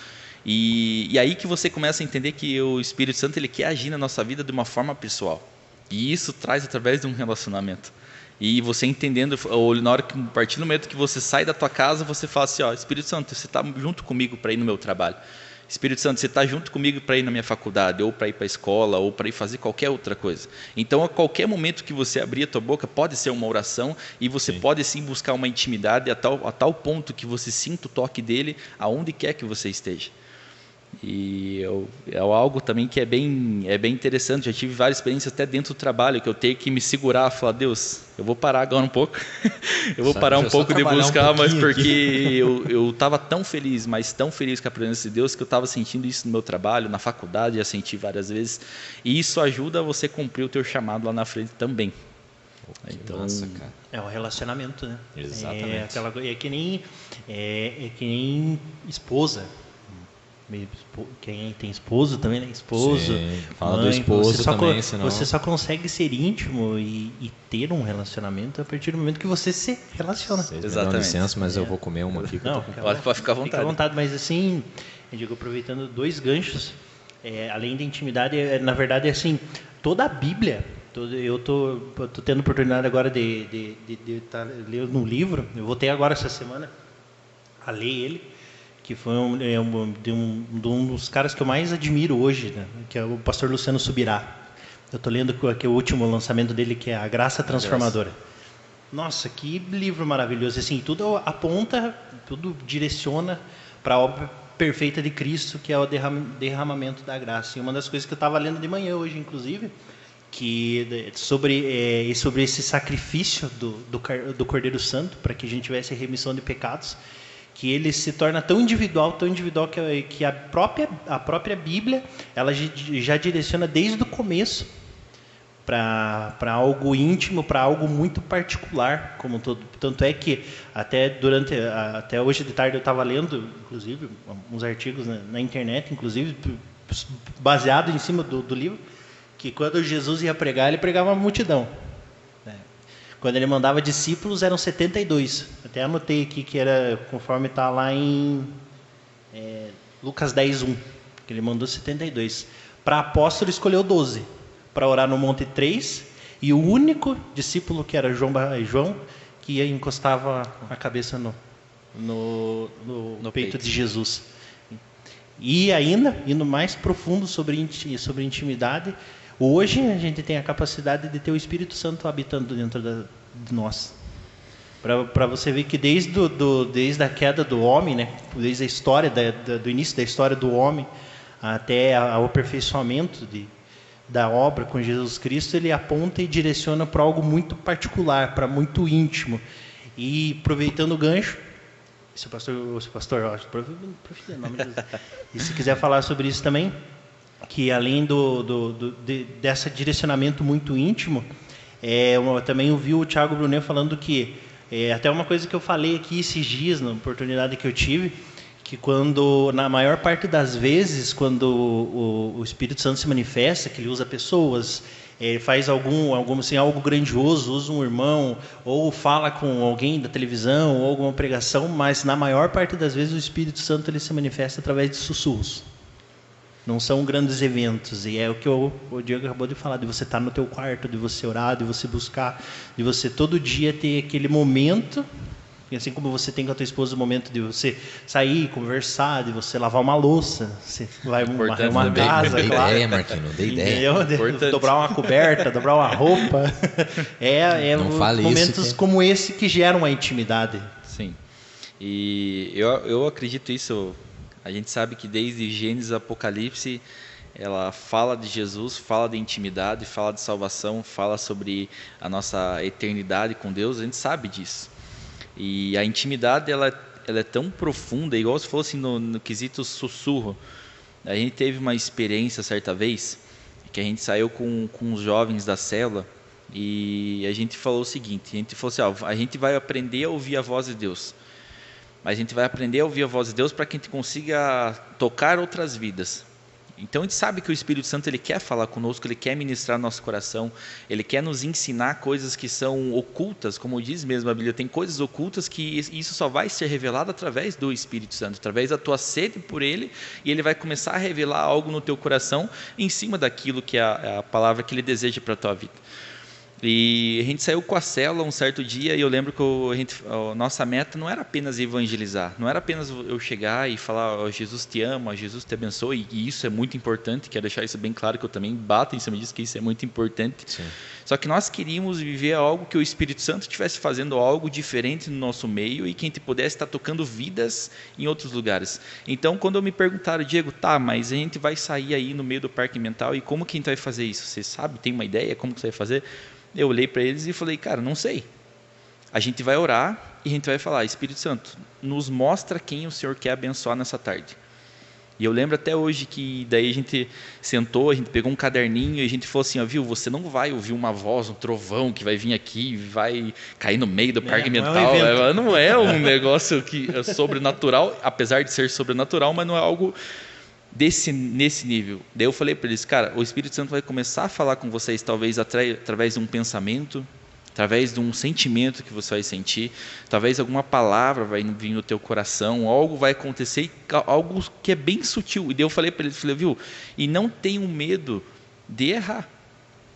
E aí que você começa a entender que o Espírito Santo ele quer agir na nossa vida de uma forma pessoal. E isso traz através de um relacionamento. E você entendendo, ou na hora que, a partir do momento que você sai da tua casa, você fala assim, ó, Espírito Santo, você está junto comigo para ir no meu trabalho. Espírito Santo, você está junto comigo para ir na minha faculdade, ou para ir para a escola, ou para ir fazer qualquer outra coisa. Então, a qualquer momento que você abrir a tua boca, pode ser uma oração, e você pode sim buscar uma intimidade a tal ponto que você sinta o toque dele, aonde quer que você esteja. E é algo também que é bem interessante. Já tive várias experiências até dentro do trabalho, que eu tenho que me segurar e falar, Deus, eu vou parar agora um pouco, eu vou parar um pouco de buscar, mas porque eu estava tão feliz, mas tão feliz com a presença de Deus, que eu estava sentindo isso no meu trabalho, na faculdade, já senti várias vezes, e isso ajuda você a cumprir o teu chamado lá na frente também. Então, massa, cara. É o relacionamento, né? Exatamente. É que nem esposa. Quem tem esposo também, né? Esposo. Sim, fala do esposo também, senão... Você só consegue ser íntimo e ter um relacionamento a partir do momento que você se relaciona. Exatamente. Me dão licença, mas eu vou comer uma aqui. Não, pode ficar à vontade. Fica à vontade, mas assim, eu digo, aproveitando dois ganchos, além da intimidade, na verdade, assim, toda a Bíblia, eu tô tendo oportunidade agora de estar lendo um livro, eu voltei agora essa semana a ler ele, que foi um dos caras que eu mais admiro hoje, né? Que é o pastor Luciano Subirá. Eu estou lendo aqui o último lançamento dele, que é A Graça Transformadora. Nossa, que livro maravilhoso. Assim, tudo aponta, tudo direciona para a obra perfeita de Cristo, que é o derramamento da graça. E uma das coisas que eu estava lendo de manhã hoje, inclusive, que sobre esse sacrifício do Cordeiro Santo, para que a gente tivesse remissão de pecados, que ele se torna tão individual que a própria Bíblia ela já direciona desde o começo para algo íntimo, para algo muito particular, como todo. Tanto é que até hoje de tarde eu estava lendo, inclusive, uns artigos na internet, inclusive baseado em cima do livro, que quando Jesus ia pregar, ele pregava uma multidão. Quando ele mandava discípulos, eram 72. Até anotei aqui que era conforme está lá em Lucas 10:1, que ele mandou 72. Para apóstolo, escolheu 12. Para orar no Monte 3. E o único discípulo, que era João, que encostava a cabeça no peito de Jesus. E ainda, indo mais profundo sobre intimidade, hoje a gente tem a capacidade de ter o Espírito Santo habitando dentro de nós. Para você ver que desde a queda do homem, né, desde a história do início da história do homem até ao aperfeiçoamento da obra com Jesus Cristo, ele aponta e direciona para algo muito particular, para muito íntimo. E aproveitando o gancho, se o pastor, e se quiser falar sobre isso também, que além desse direcionamento muito íntimo, eu também ouvi o Thiago Brunet falando que, até uma coisa que eu falei aqui esses dias, na oportunidade que eu tive, que na maior parte das vezes, quando o Espírito Santo se manifesta, que ele usa pessoas, faz algo grandioso, usa um irmão, ou fala com alguém da televisão, ou alguma pregação, mas na maior parte das vezes o Espírito Santo ele se manifesta através de sussurros. Não são grandes eventos, e é o que o Diego acabou de falar, de você estar no teu quarto, de você orar, de você buscar, de você todo dia ter aquele momento, assim como você tem com a tua esposa o momento de você sair, conversar, de você lavar uma louça, você vai varrer uma casa, dei claro. ideia, Marquinhos, não dei ideia. Dobrar uma coberta, dobrar uma roupa. Não fale momentos isso, como esse que geram a intimidade. Sim. E eu acredito isso. A gente sabe que desde Gênesis a Apocalipse, ela fala de Jesus, fala de intimidade, fala de salvação, fala sobre a nossa eternidade com Deus, a gente sabe disso. E a intimidade, ela é tão profunda, igual se fosse no quesito sussurro. A gente teve uma experiência certa vez, que a gente saiu com os jovens da célula, e a gente falou o seguinte, a gente falou assim, a gente vai aprender a ouvir a voz de Deus. Mas a gente vai aprender a ouvir a voz de Deus para que a gente consiga tocar outras vidas. Então a gente sabe que o Espírito Santo ele quer falar conosco, ele quer ministrar nosso coração, ele quer nos ensinar coisas que são ocultas, como diz mesmo a Bíblia, tem coisas ocultas que isso só vai ser revelado através do Espírito Santo, através da tua sede por ele, e ele vai começar a revelar algo no teu coração em cima daquilo que é a palavra que ele deseja para a tua vida. E a gente saiu com a célula um certo dia e eu lembro que a nossa meta não era apenas evangelizar, não era apenas eu chegar e falar, oh, Jesus te ama, Jesus te abençoe, e isso é muito importante, quero deixar isso bem claro, que eu também bato em cima disso, que isso é muito importante. Sim. Só que nós queríamos viver algo que o Espírito Santo estivesse fazendo algo diferente no nosso meio e que a gente pudesse estar tocando vidas em outros lugares. Então, quando me perguntaram, Diego, mas a gente vai sair aí no meio do Parque Mental e como que a gente vai fazer isso? Você sabe, tem uma ideia como que você vai fazer? Eu olhei para eles e falei, cara, não sei. A gente vai orar e a gente vai falar, Espírito Santo, nos mostra quem o Senhor quer abençoar nessa tarde. E eu lembro até hoje que daí a gente sentou, a gente pegou um caderninho e a gente falou assim, viu, você não vai ouvir uma voz, um trovão que vai vir aqui e vai cair no meio do Parque Mental. Não é um negócio que é sobrenatural, apesar de ser sobrenatural, mas não é algo nesse nível. Daí eu falei para eles, cara, o Espírito Santo vai começar a falar com vocês talvez através de um pensamento, através de um sentimento que você vai sentir, talvez alguma palavra vai vir no teu coração, algo vai acontecer, algo que é bem sutil. E daí eu falei para eles, viu, e não tenham medo de errar.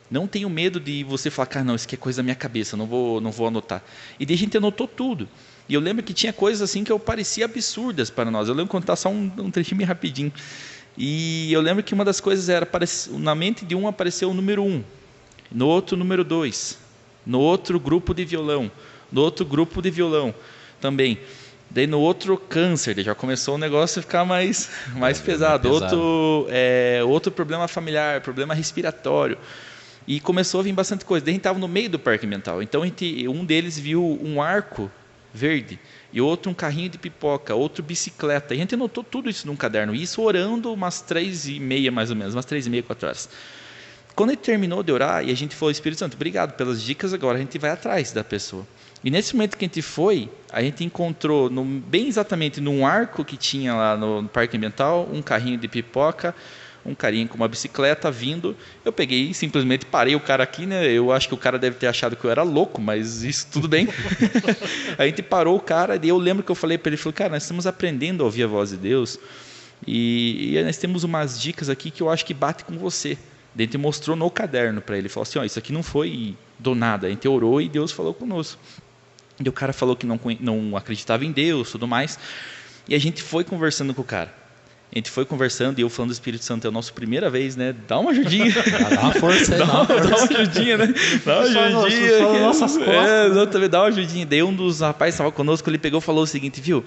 Não tenho medo de você falar, cara, não, isso aqui é coisa da minha cabeça, não vou anotar. E daí a gente anotou tudo. E eu lembro que tinha coisas assim que parecia absurdas para nós. Eu lembro contar só um trechinho bem rapidinho. E eu lembro que uma das coisas era, na mente de um apareceu o número 1, no outro o número 2, no outro grupo de violão, no outro grupo de violão também. Daí no outro câncer, já começou o negócio a ficar mais pesado. Outro problema familiar, problema respiratório. E começou a vir bastante coisa. Daí a gente estava no meio do Parque Mental. Então um deles viu um arco verde, e outro um carrinho de pipoca, outro bicicleta. E a gente anotou tudo isso num caderno, isso orando umas 3h30 mais ou menos, umas 3h30, 4 horas. Quando ele terminou de orar, e a gente falou, Espírito Santo, obrigado pelas dicas, agora a gente vai atrás da pessoa. E nesse momento que a gente foi, a gente encontrou, bem exatamente num arco que tinha lá no Parque Ambiental, um carrinho de pipoca, um carinha com uma bicicleta vindo. Eu peguei e simplesmente parei o cara aqui, né? Eu acho que o cara deve ter achado que eu era louco, mas isso tudo bem. A gente parou o cara, e eu lembro que eu falei para ele, cara, nós estamos aprendendo a ouvir a voz de Deus, e nós temos umas dicas aqui que eu acho que bate com você. Daí a gente mostrou no caderno para ele, falou assim, isso aqui não foi do nada, a gente orou e Deus falou conosco. E o cara falou que não acreditava em Deus, tudo mais, e a gente foi conversando com o cara. A gente foi conversando e eu falando do Espírito Santo, é a nossa primeira vez, né? Dá uma ajudinha. Dá uma força aí. Dá uma ajudinha, né? Dá uma ajudinha. Só nas nossas costas. Exatamente, dá uma ajudinha. Daí um dos rapazes que estava conosco, ele pegou e falou o seguinte, viu?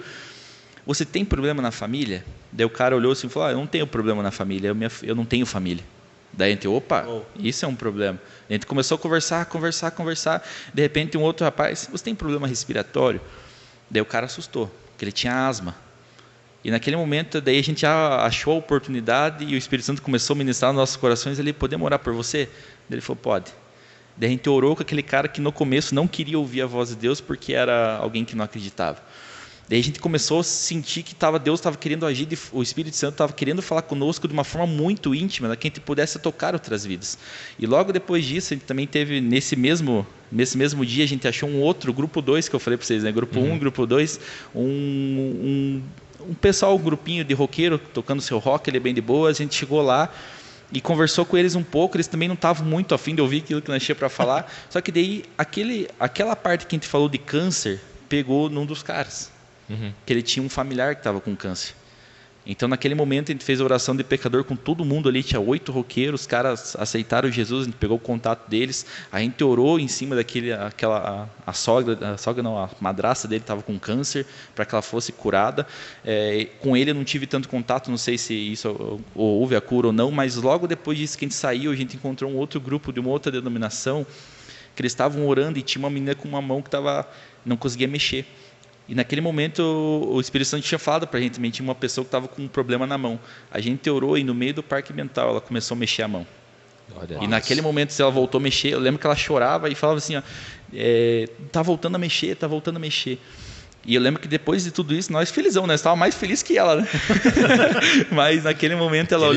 Você tem problema na família? Daí o cara olhou assim e falou, eu não tenho problema na família, eu não tenho família. Daí a gente, isso é um problema. A gente começou a conversar. De repente um outro rapaz, você tem problema respiratório? Daí o cara assustou, porque ele tinha asma. E naquele momento, daí a gente já achou a oportunidade e o Espírito Santo começou a ministrar nos nossos corações, ele, podemos orar por você? Daí ele falou, pode. Daí a gente orou com aquele cara que no começo não queria ouvir a voz de Deus porque era alguém que não acreditava. Daí Daí a gente começou a sentir que Deus estava querendo agir, o Espírito Santo estava querendo falar conosco de uma forma muito íntima, né, que a gente pudesse tocar outras vidas. E logo depois disso, a gente também teve, nesse mesmo dia, a gente achou um outro, grupo 2, que eu falei para vocês, né, grupo 1 e grupo 2, um pessoal, um grupinho de roqueiro, tocando seu rock, ele é bem de boa, a gente chegou lá, e conversou com eles um pouco, eles também não estavam muito afim de ouvir aquilo que nós tínhamos para falar, só que daí, aquela parte que a gente falou de câncer, pegou num dos caras. Que ele tinha um familiar que estava com câncer. Então, naquele momento, a gente fez a oração de pecador com todo mundo ali. Tinha 8 roqueiros, os caras aceitaram Jesus, a gente pegou o contato deles. A gente orou em cima a madrasta dele estava com câncer, para que ela fosse curada. Com ele eu não tive tanto contato, não sei se isso houve a cura ou não, mas logo depois disso que a gente saiu, a gente encontrou um outro grupo de uma outra denominação, que eles estavam orando e tinha uma menina com uma mão que não conseguia mexer. E naquele momento o Espírito Santo tinha falado para a gente também, tinha uma pessoa que estava com um problema na mão. A gente orou e no meio do parque mental ela começou a mexer a mão. E naquele momento, se ela voltou a mexer, eu lembro que ela chorava e falava assim, tá voltando a mexer, tá voltando a mexer. E eu lembro que depois de tudo isso, nós felizão, né? Estava mais feliz que ela, né? Mas naquele momento ela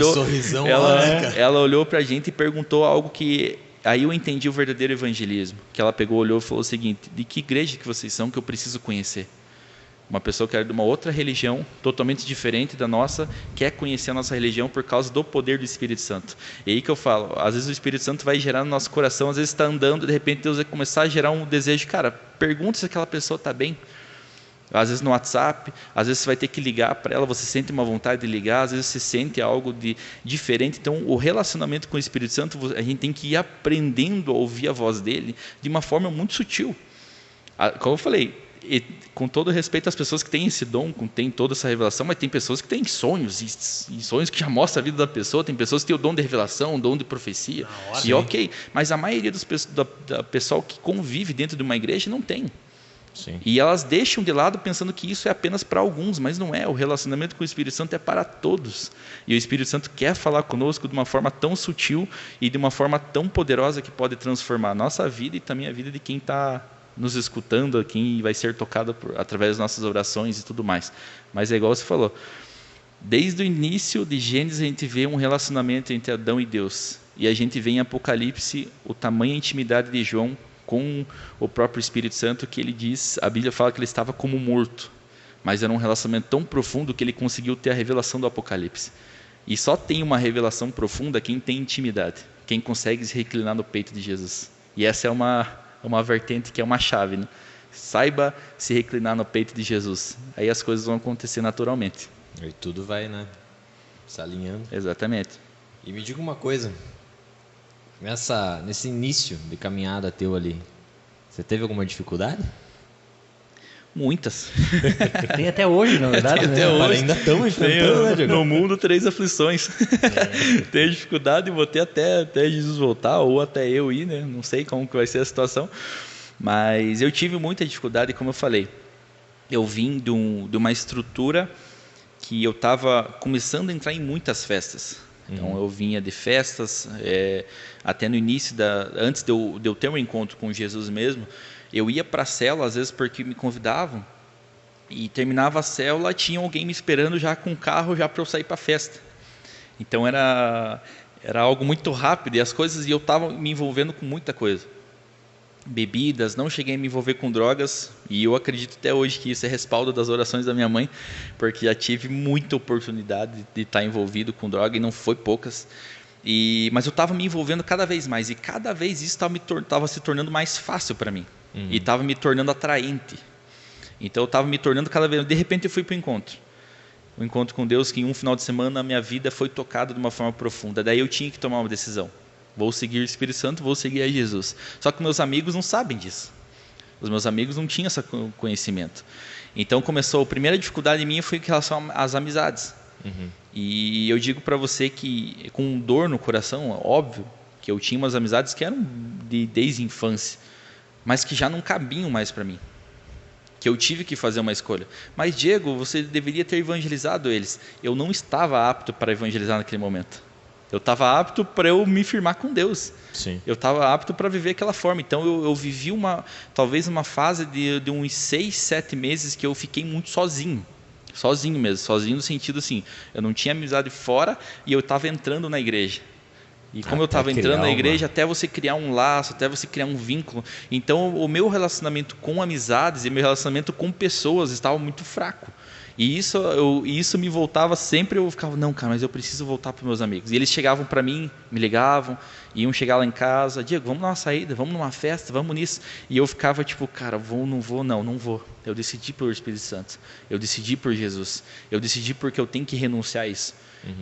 olhou para a gente e perguntou algo que... Aí eu entendi o verdadeiro evangelismo, que ela pegou, olhou e falou o seguinte: de que igreja que vocês são que eu preciso conhecer? Uma pessoa que era de uma outra religião, totalmente diferente da nossa, quer conhecer a nossa religião por causa do poder do Espírito Santo. E aí que eu falo, às vezes o Espírito Santo vai gerar no nosso coração, às vezes está andando, de repente Deus vai começar a gerar um desejo, cara, pergunta se aquela pessoa está bem. Às vezes no WhatsApp, às vezes você vai ter que ligar para ela, você sente uma vontade de ligar, às vezes você sente algo diferente. Então o relacionamento com o Espírito Santo, a gente tem que ir aprendendo a ouvir a voz dele de uma forma muito sutil. Como eu falei, com todo respeito às pessoas que têm esse dom, têm toda essa revelação, mas tem pessoas que têm sonhos, e sonhos que já mostram a vida da pessoa, tem pessoas que têm o dom de revelação, o dom de profecia, e ok, mas a maioria da pessoal que convive dentro de uma igreja não tem. Sim. E elas deixam de lado pensando que isso é apenas para alguns, mas não é. O relacionamento com o Espírito Santo é para todos. E o Espírito Santo quer falar conosco de uma forma tão sutil e de uma forma tão poderosa que pode transformar a nossa vida e também a vida de quem está nos escutando, quem vai ser tocado através das nossas orações e tudo mais. Mas é igual você falou, desde o início de Gênesis a gente vê um relacionamento entre Adão e Deus. E a gente vê em Apocalipse o tamanho e a intimidade de João com o próprio Espírito Santo, que ele diz, a Bíblia fala que ele estava como morto, mas era um relacionamento tão profundo que ele conseguiu ter a revelação do Apocalipse. E só tem uma revelação profunda quem tem intimidade, quem consegue se reclinar no peito de Jesus. E essa é uma vertente que é uma chave, né? Saiba se reclinar no peito de Jesus, aí as coisas vão acontecer naturalmente. E tudo vai, né, se alinhando. Exatamente. E me diga uma coisa, nesse início de caminhada teu ali, você teve alguma dificuldade? Muitas. Tem até hoje, na verdade. Tem até hoje. Ainda estamos enfrentando, né, Diego? No mundo, 3 aflições. Tenho dificuldade, vou ter até Jesus voltar, ou até eu ir, né? Não sei como que vai ser a situação. Mas eu tive muita dificuldade, como eu falei. Eu vim de uma estrutura que eu estava começando a entrar em muitas festas. Então eu vinha de festas, até no início, antes de eu ter um encontro com Jesus mesmo, eu ia para a célula, às vezes porque me convidavam, e terminava a célula, tinha alguém me esperando já com o carro já para eu sair para a festa. Então era algo muito rápido, e eu estava me envolvendo com muita coisa. Bebidas, não cheguei a me envolver com drogas, e eu acredito até hoje que isso é respaldo das orações da minha mãe, porque já tive muita oportunidade de estar envolvido com droga, e não foi poucas, mas eu estava me envolvendo cada vez mais, e cada vez isso estava se tornando mais fácil para mim, e estava me tornando atraente. Então eu estava me tornando cada vez, de repente eu fui para o encontro com Deus, que em um final de semana a minha vida foi tocada de uma forma profunda, daí eu tinha que tomar uma decisão. Vou seguir o Espírito Santo, vou seguir a Jesus. Só que meus amigos não sabem disso. Os meus amigos não tinham esse conhecimento. Então a primeira dificuldade minha foi em relação às amizades. E eu digo para você que, com dor no coração, óbvio, que eu tinha umas amizades que eram desde a infância, mas que já não cabiam mais para mim. Que eu tive que fazer uma escolha. Mas, Diego, você deveria ter evangelizado eles. Eu não estava apto para evangelizar naquele momento. Eu estava apto para eu me firmar com Deus. Sim. Eu estava apto para viver aquela forma. Então eu vivi talvez uma fase de uns 6, 7 meses que eu fiquei muito sozinho. Sozinho mesmo. Sozinho no sentido assim, eu não tinha amizade fora e eu estava entrando na igreja. E como eu estava entrando na igreja, até você criar um laço, até você criar um vínculo. Então o meu relacionamento com amizades e meu relacionamento com pessoas estava muito fraco. E isso me voltava sempre, eu ficava, não, cara, mas eu preciso voltar para os meus amigos. E eles chegavam para mim, me ligavam, iam chegar lá em casa, Diego, vamos dar uma saída, vamos numa festa, vamos nisso. E eu ficava tipo, cara, vou, não vou, não vou. Eu decidi pelo Espírito Santo, eu decidi por Jesus, eu decidi porque eu tenho que renunciar a isso.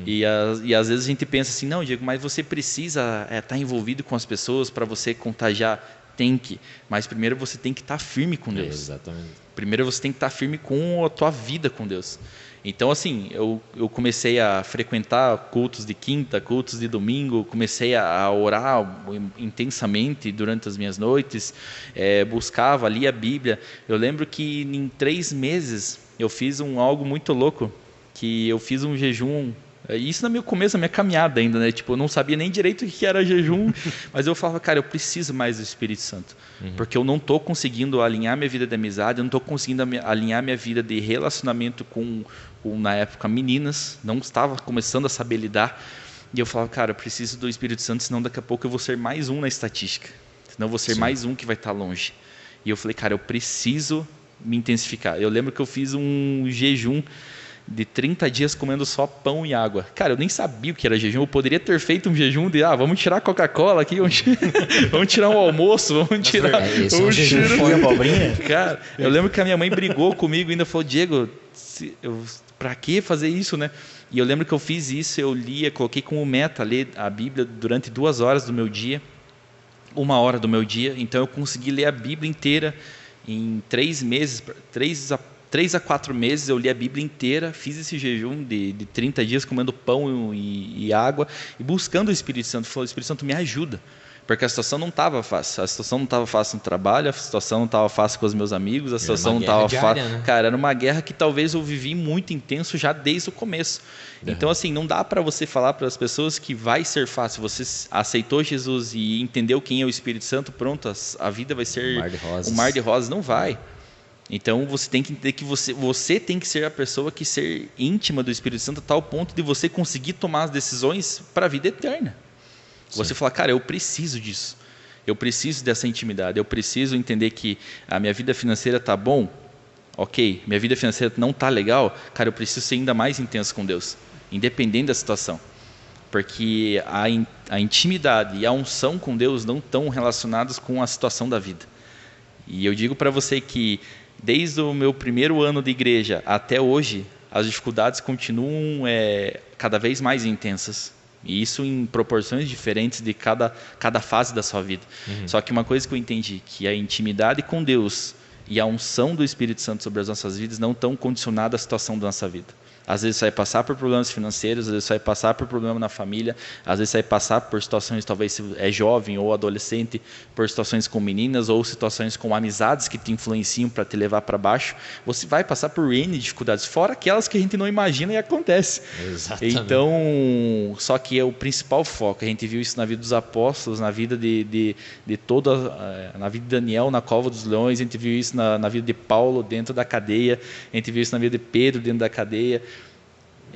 E às vezes a gente pensa assim, não, Diego, mas você precisa estar envolvido com as pessoas para você contagiar. Tem que, mas primeiro você tem que estar firme com Deus. Exatamente. Primeiro você tem que estar firme com a tua vida com Deus. Então assim, eu comecei a frequentar cultos de quinta, cultos de domingo, comecei a orar intensamente durante as minhas noites, buscava, lia a Bíblia. Eu lembro que em 3 meses eu fiz algo muito louco, que eu fiz um jejum. Isso no meu começo da minha caminhada ainda, né? Tipo, eu não sabia nem direito o que era jejum, mas eu falava, cara, eu preciso mais do Espírito Santo, porque eu não estou conseguindo alinhar minha vida de amizade, eu não estou conseguindo alinhar minha vida de relacionamento com, na época, meninas, não estava começando a saber lidar, e eu falava, cara, eu preciso do Espírito Santo, senão daqui a pouco eu vou ser mais um na estatística, senão eu vou ser mais um que vai estar longe. E eu falei, cara, eu preciso me intensificar. Eu lembro que eu fiz um jejum de 30 dias comendo só pão e água. Cara, eu nem sabia o que era jejum. Eu poderia ter feito um jejum de, vamos tirar a Coca-Cola aqui, vamos tirar um almoço, vamos tirar... abobrinha? Cara, eu lembro que a minha mãe brigou comigo e ainda falou, Diego, pra que fazer isso, né? E eu lembro que eu fiz isso, eu lia, coloquei como meta ler a Bíblia durante 2 horas do meu dia, 1 hora do meu dia. Então eu consegui ler a Bíblia inteira em 3 meses, 3 a 4 meses eu li a Bíblia inteira, fiz esse jejum de 30 dias comendo pão e água e buscando o Espírito Santo. Falei, Espírito Santo, me ajuda, porque a situação não estava fácil. A situação não estava fácil no trabalho, a situação não estava fácil com os meus amigos, a situação não estava fácil. Né? Cara, era uma guerra que talvez eu vivi muito intenso já desde o começo. Então, assim, não dá para você falar para as pessoas que vai ser fácil. Você aceitou Jesus e entendeu quem é o Espírito Santo, pronto, a vida vai ser um mar de rosas. Não vai. Então você tem que entender que você tem que ser a pessoa que ser íntima do Espírito Santo a tal ponto de você conseguir tomar as decisões para a vida eterna. Sim. Você falar, cara, eu preciso disso. Eu preciso dessa intimidade. Eu preciso entender que a minha vida financeira está bom. Ok, minha vida financeira não está legal. Cara, eu preciso ser ainda mais intenso com Deus, independente da situação. Porque a intimidade e a unção com Deus não estão relacionadas com a situação da vida. E eu digo para você que desde o meu primeiro ano de igreja até hoje, as dificuldades continuam cada vez mais intensas. E isso em proporções diferentes de cada fase da sua vida. Só que uma coisa que eu entendi, que a intimidade com Deus e a unção do Espírito Santo sobre as nossas vidas não estão condicionadas à situação da nossa vida. Às vezes você vai passar por problemas financeiros, às vezes você vai passar por problema na família, às vezes você vai passar por situações, talvez se é jovem ou adolescente, por situações com meninas ou situações com amizades que te influenciam para te levar para baixo. Você vai passar por N dificuldades, fora aquelas que a gente não imagina e acontece. Exatamente. Então, só que é o principal foco. A gente viu isso na vida dos apóstolos, na vida na vida de Daniel na cova dos leões, a gente viu isso na vida de Paulo dentro da cadeia, a gente viu isso na vida de Pedro dentro da cadeia.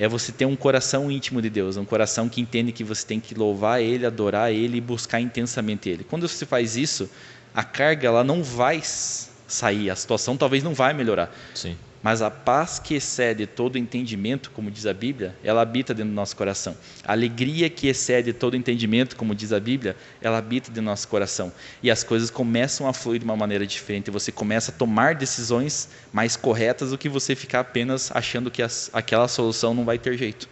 É você ter um coração íntimo de Deus, um coração que entende que você tem que louvar Ele, adorar Ele e buscar intensamente Ele. Quando você faz isso, a carga ela não vai sair, a situação talvez não vai melhorar. Sim. Mas a paz que excede todo entendimento, como diz a Bíblia, ela habita dentro do nosso coração. A alegria que excede todo entendimento, como diz a Bíblia, ela habita dentro do nosso coração. E as coisas começam a fluir de uma maneira diferente. Você começa a tomar decisões mais corretas do que você ficar apenas achando que aquela solução não vai ter jeito.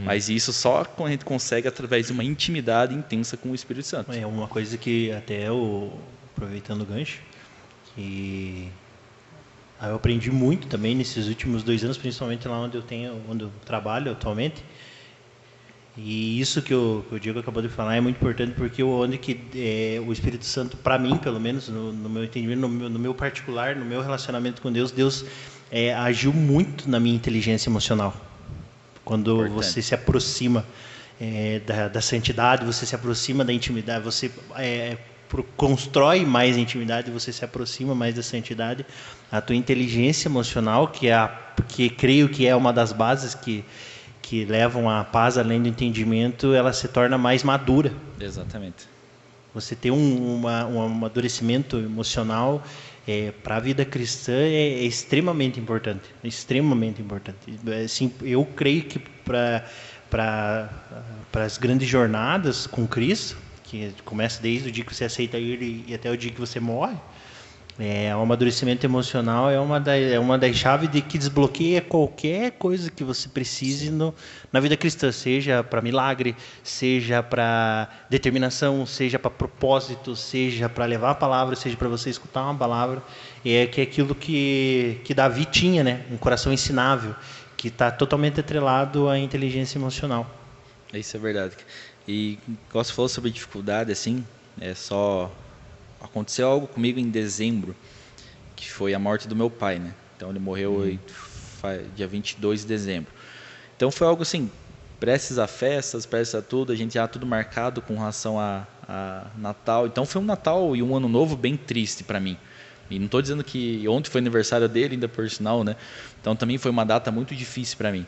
Mas isso só a gente consegue através de uma intimidade intensa com o Espírito Santo. É uma coisa que até aproveitando o gancho, que eu aprendi muito também nesses últimos 2 anos, principalmente lá onde eu trabalho atualmente. E isso que o Diego acabou de falar é muito importante, porque o Espírito Santo, para mim, pelo menos, no meu entendimento, no meu particular, no meu relacionamento com Deus, agiu muito na minha inteligência emocional. Quando você se aproxima. da santidade, você se aproxima da intimidade, você constrói mais intimidade, você se aproxima mais da santidade. A tua inteligência emocional, que creio que é uma das bases que levam à paz além do entendimento, ela se torna mais madura. Exatamente. Você ter um amadurecimento emocional para a vida cristã é extremamente importante. Extremamente importante. Assim, eu creio que para as grandes jornadas com Cristo, que começa desde o dia que você aceita Ele e até o dia que você morre, o amadurecimento emocional é uma das chaves que desbloqueia qualquer coisa que você precise na vida cristã, seja para milagre, seja para determinação, seja para propósito, seja para levar a palavra, seja para você escutar uma palavra. Que é aquilo que Davi tinha, né? Um coração ensinável, que está totalmente atrelado à inteligência emocional. Isso é verdade. E quando você falou sobre dificuldade, assim, aconteceu algo comigo em dezembro, que foi a morte do meu pai, né? Então ele morreu dia 22 de dezembro. Então foi algo assim, prestes a festas, prestes a tudo, a gente já tudo marcado com relação a Natal. Então foi um Natal e um Ano Novo bem triste para mim. E não estou dizendo que ontem foi aniversário dele, ainda por sinal, né? Então também foi uma data muito difícil para mim.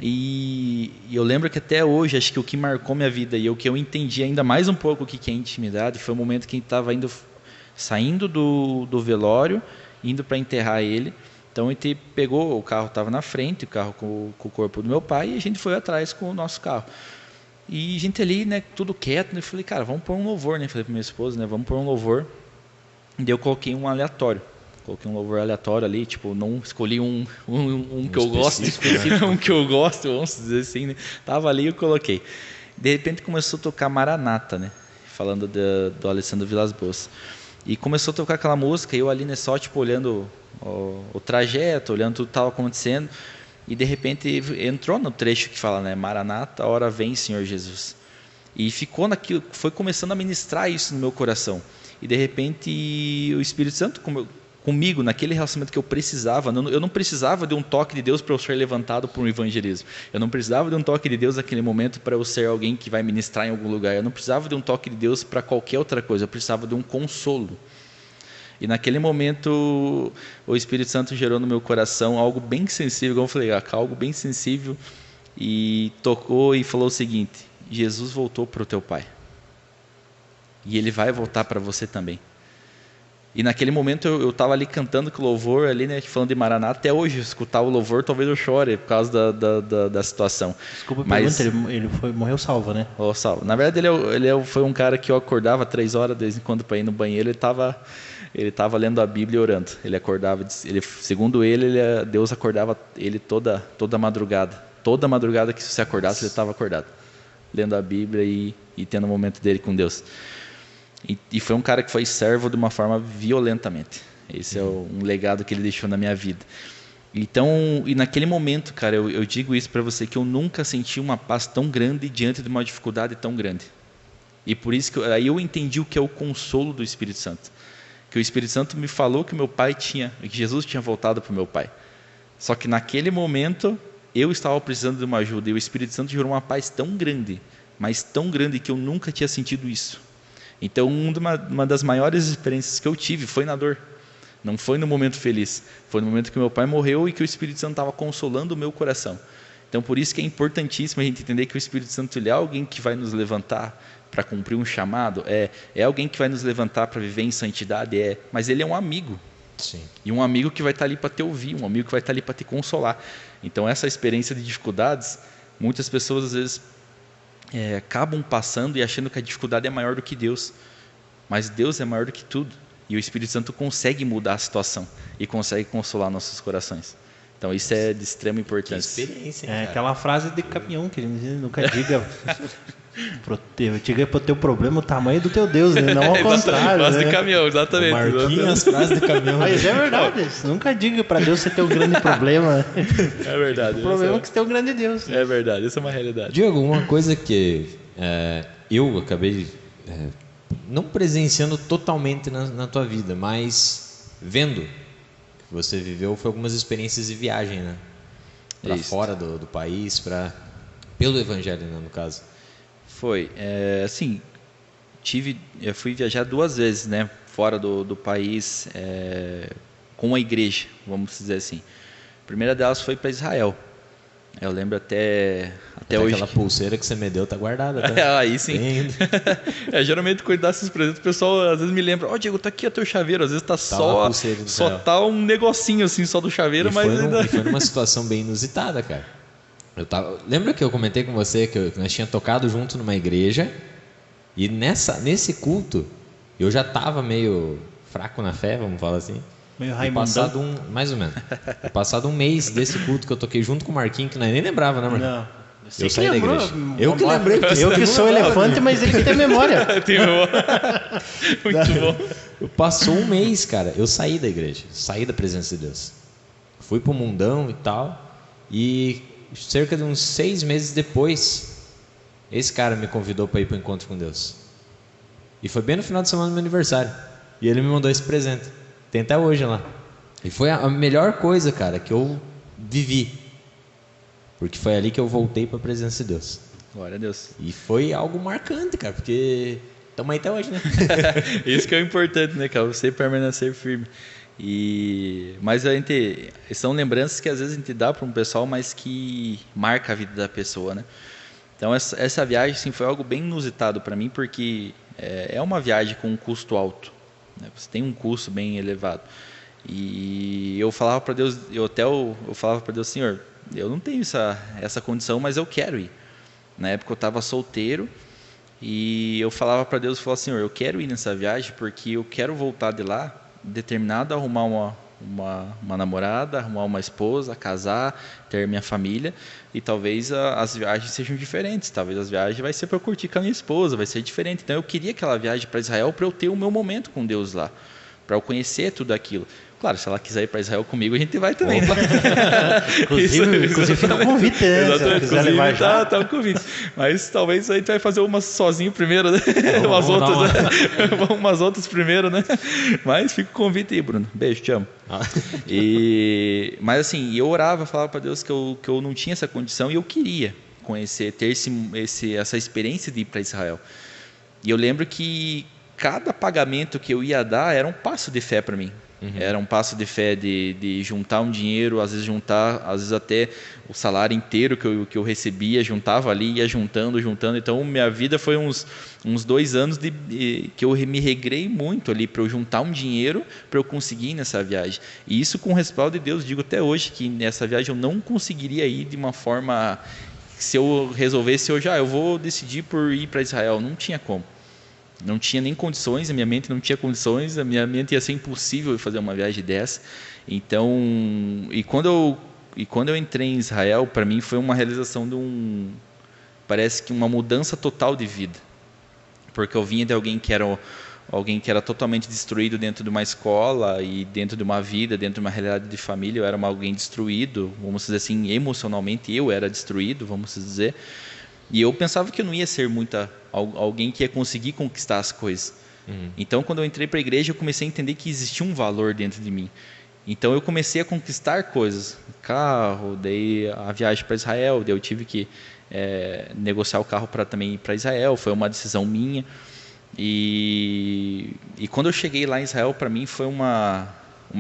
E eu lembro que até hoje, acho que o que marcou minha vida e o que eu entendi ainda mais um pouco o que é intimidade foi o momento que a gente estava saindo do velório, indo para enterrar ele. Então a gente pegou, o carro estava na frente, o carro com o corpo do meu pai, e a gente foi atrás com o nosso carro. E a gente ali, né, tudo quieto, né, eu falei, cara, vamos pôr um louvor, né? Falei para minha esposa, né, vamos pôr um louvor. E eu coloquei um aleatório. Coloquei um louvor aleatório ali, tipo, não escolhi um que eu gosto, um que eu gosto, vamos dizer assim, né? Tava ali e eu coloquei. De repente começou a tocar Maranata, né? Falando do Alessandro Vilas Boas. E começou a tocar aquela música, e eu ali, né, só tipo, olhando o trajeto, olhando tudo que estava acontecendo, e de repente entrou no trecho que fala, né? Maranata, a hora vem, Senhor Jesus. E ficou naquilo, foi começando a ministrar isso no meu coração. E de repente o Espírito Santo comigo, naquele relacionamento que eu precisava. Eu não precisava de um toque de Deus para eu ser levantado por um evangelismo. Eu não precisava de um toque de Deus naquele momento para eu ser alguém que vai ministrar em algum lugar. Eu não precisava de um toque de Deus para qualquer outra coisa. Eu precisava de um consolo. E naquele momento o Espírito Santo gerou no meu coração algo bem sensível, como eu falei, algo bem sensível, e tocou e falou o seguinte: Jesus voltou para o teu pai. E ele vai voltar para você também. E naquele momento eu estava ali cantando com o louvor, ali, né, falando de Maranata. Até hoje, escutar o louvor, talvez eu chore por causa da situação. Desculpa a pergunta, ele morreu salvo, né? Salvo. Na verdade, ele foi um cara que eu acordava 3 horas, de vez em quando, para ir no banheiro. Ele estava lendo a Bíblia e orando. Ele acordava, segundo ele, Deus acordava ele toda madrugada. Toda madrugada que se você acordasse, ele estava acordado, lendo a Bíblia e tendo um momento dele com Deus. E foi um cara que foi servo de uma forma violentamente. Esse é um legado que ele deixou na minha vida. Então, e naquele momento, cara, eu digo isso para você, que eu nunca senti uma paz tão grande diante de uma dificuldade tão grande. E por isso que aí eu entendi o que é o consolo do Espírito Santo. Que o Espírito Santo me falou que meu pai que Jesus tinha voltado para o meu pai. Só que naquele momento eu estava precisando de uma ajuda, e o Espírito Santo gerou uma paz tão grande, mas tão grande, que eu nunca tinha sentido isso. Então, uma das maiores experiências que eu tive foi na dor. Não foi no momento feliz. Foi no momento que meu pai morreu e que o Espírito Santo estava consolando o meu coração. Então, por isso que é importantíssimo a gente entender que o Espírito Santo, ele é alguém que vai nos levantar para cumprir um chamado. É alguém que vai nos levantar para viver em santidade. Mas ele é um amigo. Sim. E um amigo que vai estar ali para te ouvir. Um amigo que vai estar ali para te consolar. Então, essa experiência de dificuldades, muitas pessoas, às vezes, acabam passando e achando que a dificuldade é maior do que Deus, mas Deus é maior do que tudo, e o Espírito Santo consegue mudar a situação e consegue consolar nossos corações. Então isso é de extrema importância. Que experiência, cara. Aquela frase de caminhão que ele nunca diga para o teu problema o tamanho do teu Deus, né? Não ao contrário, frase né? de caminhão, exatamente. Marquinhos, frase de caminhão. Mas é verdade, nunca diga para Deus você ter um grande problema. É verdade. O problema é que você tem um grande Deus. É verdade, isso é uma realidade. Diego, uma coisa que eu acabei não presenciando totalmente na tua vida, mas vendo que você viveu, foi algumas experiências de viagem, né? Para fora do país, para Pelo evangelho, né, no caso. Foi. Assim, eu fui viajar 2 vezes, né? Fora do país, com a igreja, vamos dizer assim. A primeira delas foi para Israel. Eu lembro até hoje. Aquela pulseira que você me deu tá guardada, tá? Aí sim. Geralmente quando dá esses presentes, o pessoal às vezes me lembra, Diego, tá aqui o teu chaveiro. Às vezes tá só tá um negocinho assim, só do chaveiro, mas e foi numa situação bem inusitada, cara. Lembra que eu comentei com você que nós tínhamos tocado junto numa igreja e nesse culto eu já tava meio fraco na fé, vamos falar assim. Meio Raimundão. Mais ou menos. Passado um mês desse culto que eu toquei junto com o Marquinho, que nós nem lembrava, né, Marquinho? Não. Eu saí da igreja. Eu que lembrei. Eu que sou elefante, mas ele que tem memória. Tem memória. Muito bom. Passou um mês, cara. Eu saí da igreja. Saí da presença de Deus. Fui pro mundão e tal. E cerca de uns 6 meses depois, esse cara me convidou para ir pro encontro com Deus. E foi bem no final de semana do meu aniversário. E ele me mandou esse presente. Tem até hoje lá. E foi a melhor coisa, cara, que eu vivi. Porque foi ali que eu voltei para a presença de Deus. Glória a Deus. E foi algo marcante, cara, porque estamos aí até hoje, né? Isso que é o importante, né, cara? Você permanecer firme. Mas são lembranças que às vezes a gente dá para um pessoal, mas que marca a vida da pessoa, né? Então essa viagem assim, foi algo bem inusitado para mim, porque é uma viagem com um custo alto, né? Você tem um custo bem elevado. E eu falava para Deus, eu falava para Deus, Senhor, eu não tenho essa condição, mas eu quero ir. Na época eu estava solteiro e eu falava para Deus, Senhor, eu quero ir nessa viagem porque eu quero voltar de lá determinado a arrumar uma namorada, arrumar uma esposa, casar, ter minha família, e talvez as viagens sejam diferentes, talvez as viagens vai ser para eu curtir com a minha esposa, vai ser diferente. Então eu queria aquela viagem para Israel para eu ter o meu momento com Deus lá, para eu conhecer tudo aquilo. Claro, se ela quiser ir para Israel comigo, a gente vai também. Né? Inclusive fica o convite, né? Exatamente, se ela quiser levar já. Tá o convite. Mas talvez a gente vai fazer umas sozinho primeiro, né? Umas outras primeiro, né? Mas fica o convite aí, Bruno. Beijo, te amo. Mas assim, eu orava, falava para Deus que eu não tinha essa condição e eu queria conhecer, ter essa experiência de ir para Israel. E eu lembro que cada pagamento que eu ia dar era um passo de fé para mim. Era um passo de fé de juntar um dinheiro, às vezes até o salário inteiro que eu recebia, juntava ali, ia juntando. Então minha vida foi uns 2 anos que eu me regrei muito ali para eu juntar um dinheiro para eu conseguir ir nessa viagem. E isso com o respaldo de Deus, digo até hoje que nessa viagem eu não conseguiria ir de uma forma, se eu resolvesse hoje, eu vou decidir por ir para Israel, não tinha como. Não tinha nem condições, a minha mente não tinha condições, a minha mente ia ser impossível fazer uma viagem dessa. Então, e quando eu entrei em Israel, para mim foi uma realização parece que uma mudança total de vida. Porque eu vinha de alguém que era totalmente destruído dentro de uma escola e dentro de uma vida, dentro de uma realidade de família, eu era alguém destruído, vamos dizer assim, emocionalmente eu era destruído, vamos dizer. E eu pensava que eu não ia ser alguém que ia conseguir conquistar as coisas. Então, quando eu entrei para a igreja, eu comecei a entender que existia um valor dentro de mim. Então, eu comecei a conquistar coisas. Carro, daí a viagem para Israel, daí eu tive que negociar o carro para também ir para Israel. Foi uma decisão minha. E quando eu cheguei lá em Israel, para mim foi uma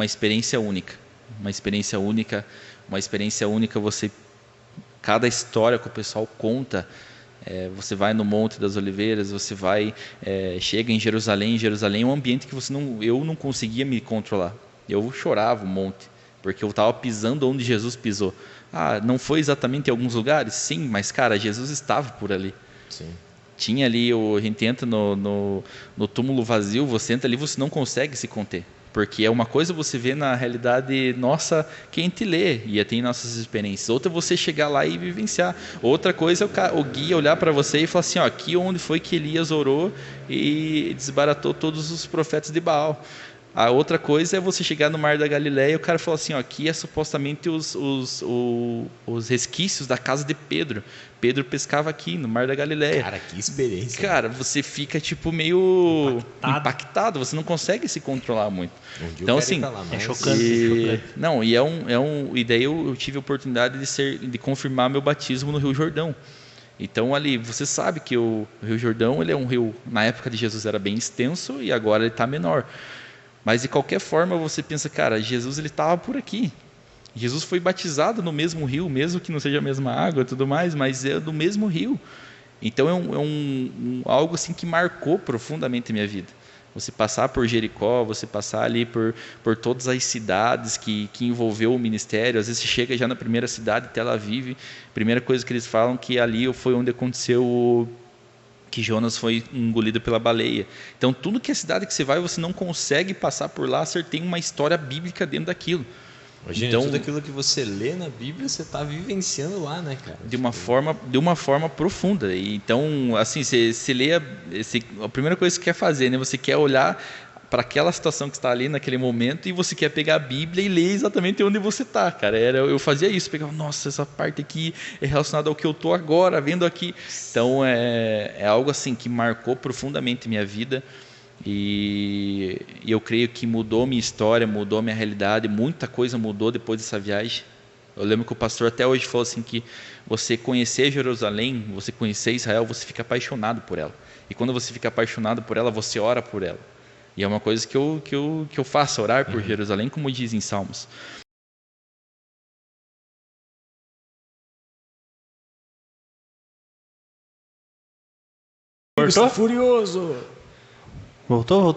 experiência única. Uma experiência única. Cada história que o pessoal conta, você vai no Monte das Oliveiras, você chega em Jerusalém é um ambiente que eu não conseguia me controlar. Eu chorava um monte, porque eu estava pisando onde Jesus pisou. Não foi exatamente em alguns lugares? Sim, mas cara, Jesus estava por ali. Sim. Tinha ali, a gente entra no túmulo vazio, você entra ali, você não consegue se conter. Porque é uma coisa você vê na realidade nossa, quem te lê e tem nossas experiências. Outra é você chegar lá e vivenciar. Outra coisa é o guia olhar para você e falar assim, aqui onde foi que Elias orou e desbaratou todos os profetas de Baal. A outra coisa é você chegar no Mar da Galileia e o cara falar assim, aqui é supostamente os resquícios da casa de Pedro. Pedro pescava aqui no Mar da Galileia. Cara, que experiência. Cara, você fica meio impactado, você não consegue se controlar muito. Então assim, é chocante. E daí eu tive a oportunidade de confirmar meu batismo no Rio Jordão. Então ali, você sabe que o Rio Jordão, ele é um rio, na época de Jesus era bem extenso e agora ele está menor. Mas de qualquer forma você pensa, cara, Jesus ele estava por aqui. Jesus foi batizado no mesmo rio, mesmo que não seja a mesma água e tudo mais, mas é do mesmo rio. Então é algo assim que marcou profundamente a minha vida. Você passar por Jericó, você passar ali por todas as cidades que envolveu o ministério. Às vezes você chega já na primeira cidade, Tel Aviv, a primeira coisa que eles falam que ali foi onde aconteceu que Jonas foi engolido pela baleia. Então tudo que é cidade que você vai, você não consegue passar por lá, você tem uma história bíblica dentro daquilo. Imagina, então, tudo aquilo que você lê na Bíblia, você está vivenciando lá, né, cara? De uma forma profunda. E então, assim, você lê a primeira coisa que você quer fazer, né? Você quer olhar para aquela situação que está ali naquele momento e você quer pegar a Bíblia e ler exatamente onde você está, cara. Eu fazia isso, pegava, nossa, essa parte aqui é relacionada ao que eu estou agora, vendo aqui. Então, é algo assim que marcou profundamente minha vida. E eu creio que mudou minha história, mudou minha realidade, muita coisa mudou depois dessa viagem. Eu lembro que o pastor até hoje falou assim que você conhecer Jerusalém, você conhecer Israel, você fica apaixonado por ela. E quando você fica apaixonado por ela, você ora por ela. E é uma coisa que eu faço, orar por Jerusalém, como diz em Salmos. Cortou? Furioso! Voltou?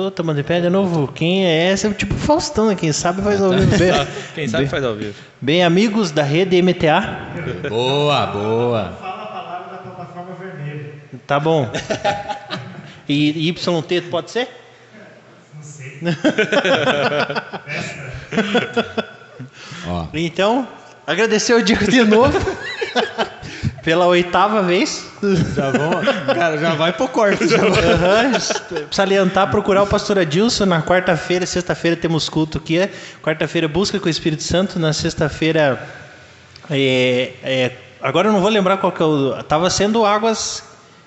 Tamo de pé de novo. Quem é esse? É tipo Faustão, quem sabe faz ao vivo. Quem sabe faz ao vivo. Bem, amigos da rede MTA. Boa! Fala a palavra da plataforma vermelha. Tá bom. E YT pode ser? Não sei. Ó, Então, agradecer o Diego de novo. Pela 8ª vez. já vamos, cara, já vai pro corte. Já vai. Salientar, procurar o pastor Adilson. Na quarta-feira, sexta-feira temos culto aqui. Quarta-feira, busca com o Espírito Santo. Na sexta-feira, agora eu não vou lembrar qual que é o... Estava sendo águas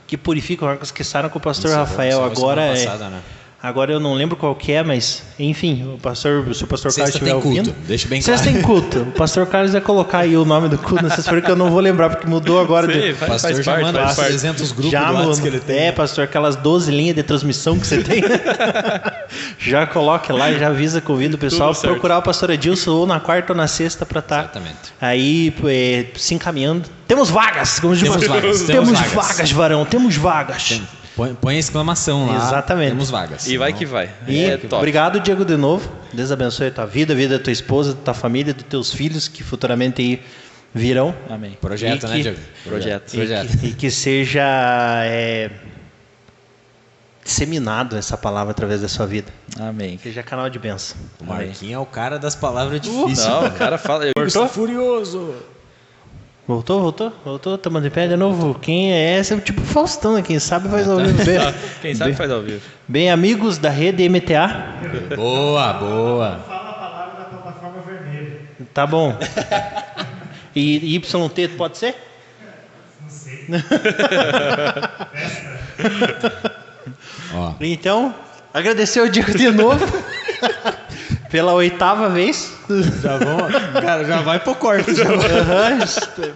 que purificam, águas que saram com o pastor Rafael. Agora passada, né? Agora eu não lembro qual que é, mas enfim, se o pastor Carlos estiver ouvindo. Deixa bem claro. Sexta tem culto. O pastor Carlos vai colocar aí o nome do culto na sexta-feira, que eu não vou lembrar, porque mudou agora. Sim, O pastor já manda os 300 grupos Já, do WhatsApp que ele tem. É, pastor, aquelas 12 linhas de transmissão que você tem. Já coloque lá e já avisa, convida o pessoal a procurar o pastor Adilson ou na quarta ou na sexta para estar Exatamente. aí se encaminhando. Temos vagas! Temos vagas, varão, temos vagas. Põe a exclamação lá. Exatamente. Temos vagas. E vai que vai. E Top. obrigado, Diego, de novo. Deus abençoe a tua vida, a vida da tua esposa, da tua família, dos teus filhos que futuramente aí virão. Amém. Projeto, né, Diego? Projeto. E que seja disseminado essa palavra através da sua vida. Amém. Que seja canal de bênção. O Marquinhos é o cara das palavras difíceis. Não, né? o cara fala... Cortou? Furioso! Voltou? Tamo de pé de novo. Quem é esse? É tipo Faustão, quem sabe faz ao vivo. Quem sabe faz ao vivo. Bem, amigos da rede MTA. Boa! Fala a palavra da plataforma vermelha. Tá bom. E YT pode ser? Não sei. Ó, Então, agradecer o Diego de novo. Pela 8ª vez. já vamos, cara, já vai pro corte. Já vai.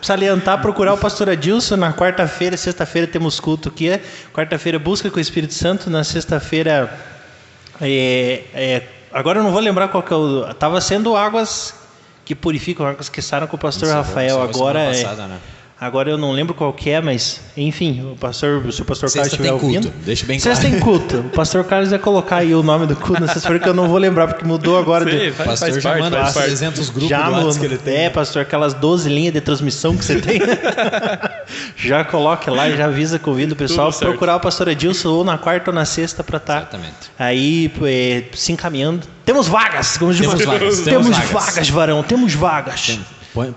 Salientar, procurar o pastor Adilson. Na quarta-feira, sexta-feira temos culto aqui. Quarta-feira, busca com o Espírito Santo. Na sexta-feira, agora eu não vou lembrar qual que é o... Estava sendo águas que purificam, águas que saram com o pastor Rafael. Agora eu não lembro qual que é, mas enfim, se o pastor Carlos estiver ouvindo. Deixa bem claro. Sexta tem culto. O pastor Carlos vai colocar aí o nome do culto na sexta-feira, que eu não vou lembrar, porque mudou agora. O pastor já manda os 300 grupos do WhatsApp que ele tem. É, pastor, aquelas 12 linhas de transmissão que você tem. Já coloque lá e já avisa, convida o pessoal a procurar o pastor Adilson ou na quarta ou na sexta para estar aí se encaminhando. Temos vagas! Temos vagas, varão, temos vagas.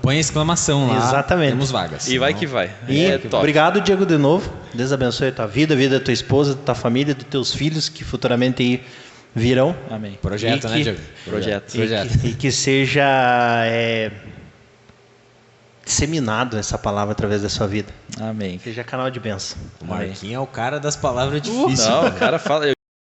Põe a exclamação lá. Exatamente. Temos vagas. E vai que vai. E Top. obrigado, Diego, de novo. Deus abençoe a tua vida, a vida da tua esposa, da tua família, dos teus filhos que futuramente aí virão. Amém. Projeto, né, Diego? Projeto. E que seja disseminado essa palavra através da sua vida. Amém. Que seja canal de bênção. O Marquinhos é o cara das palavras difíceis. Não, o cara fala...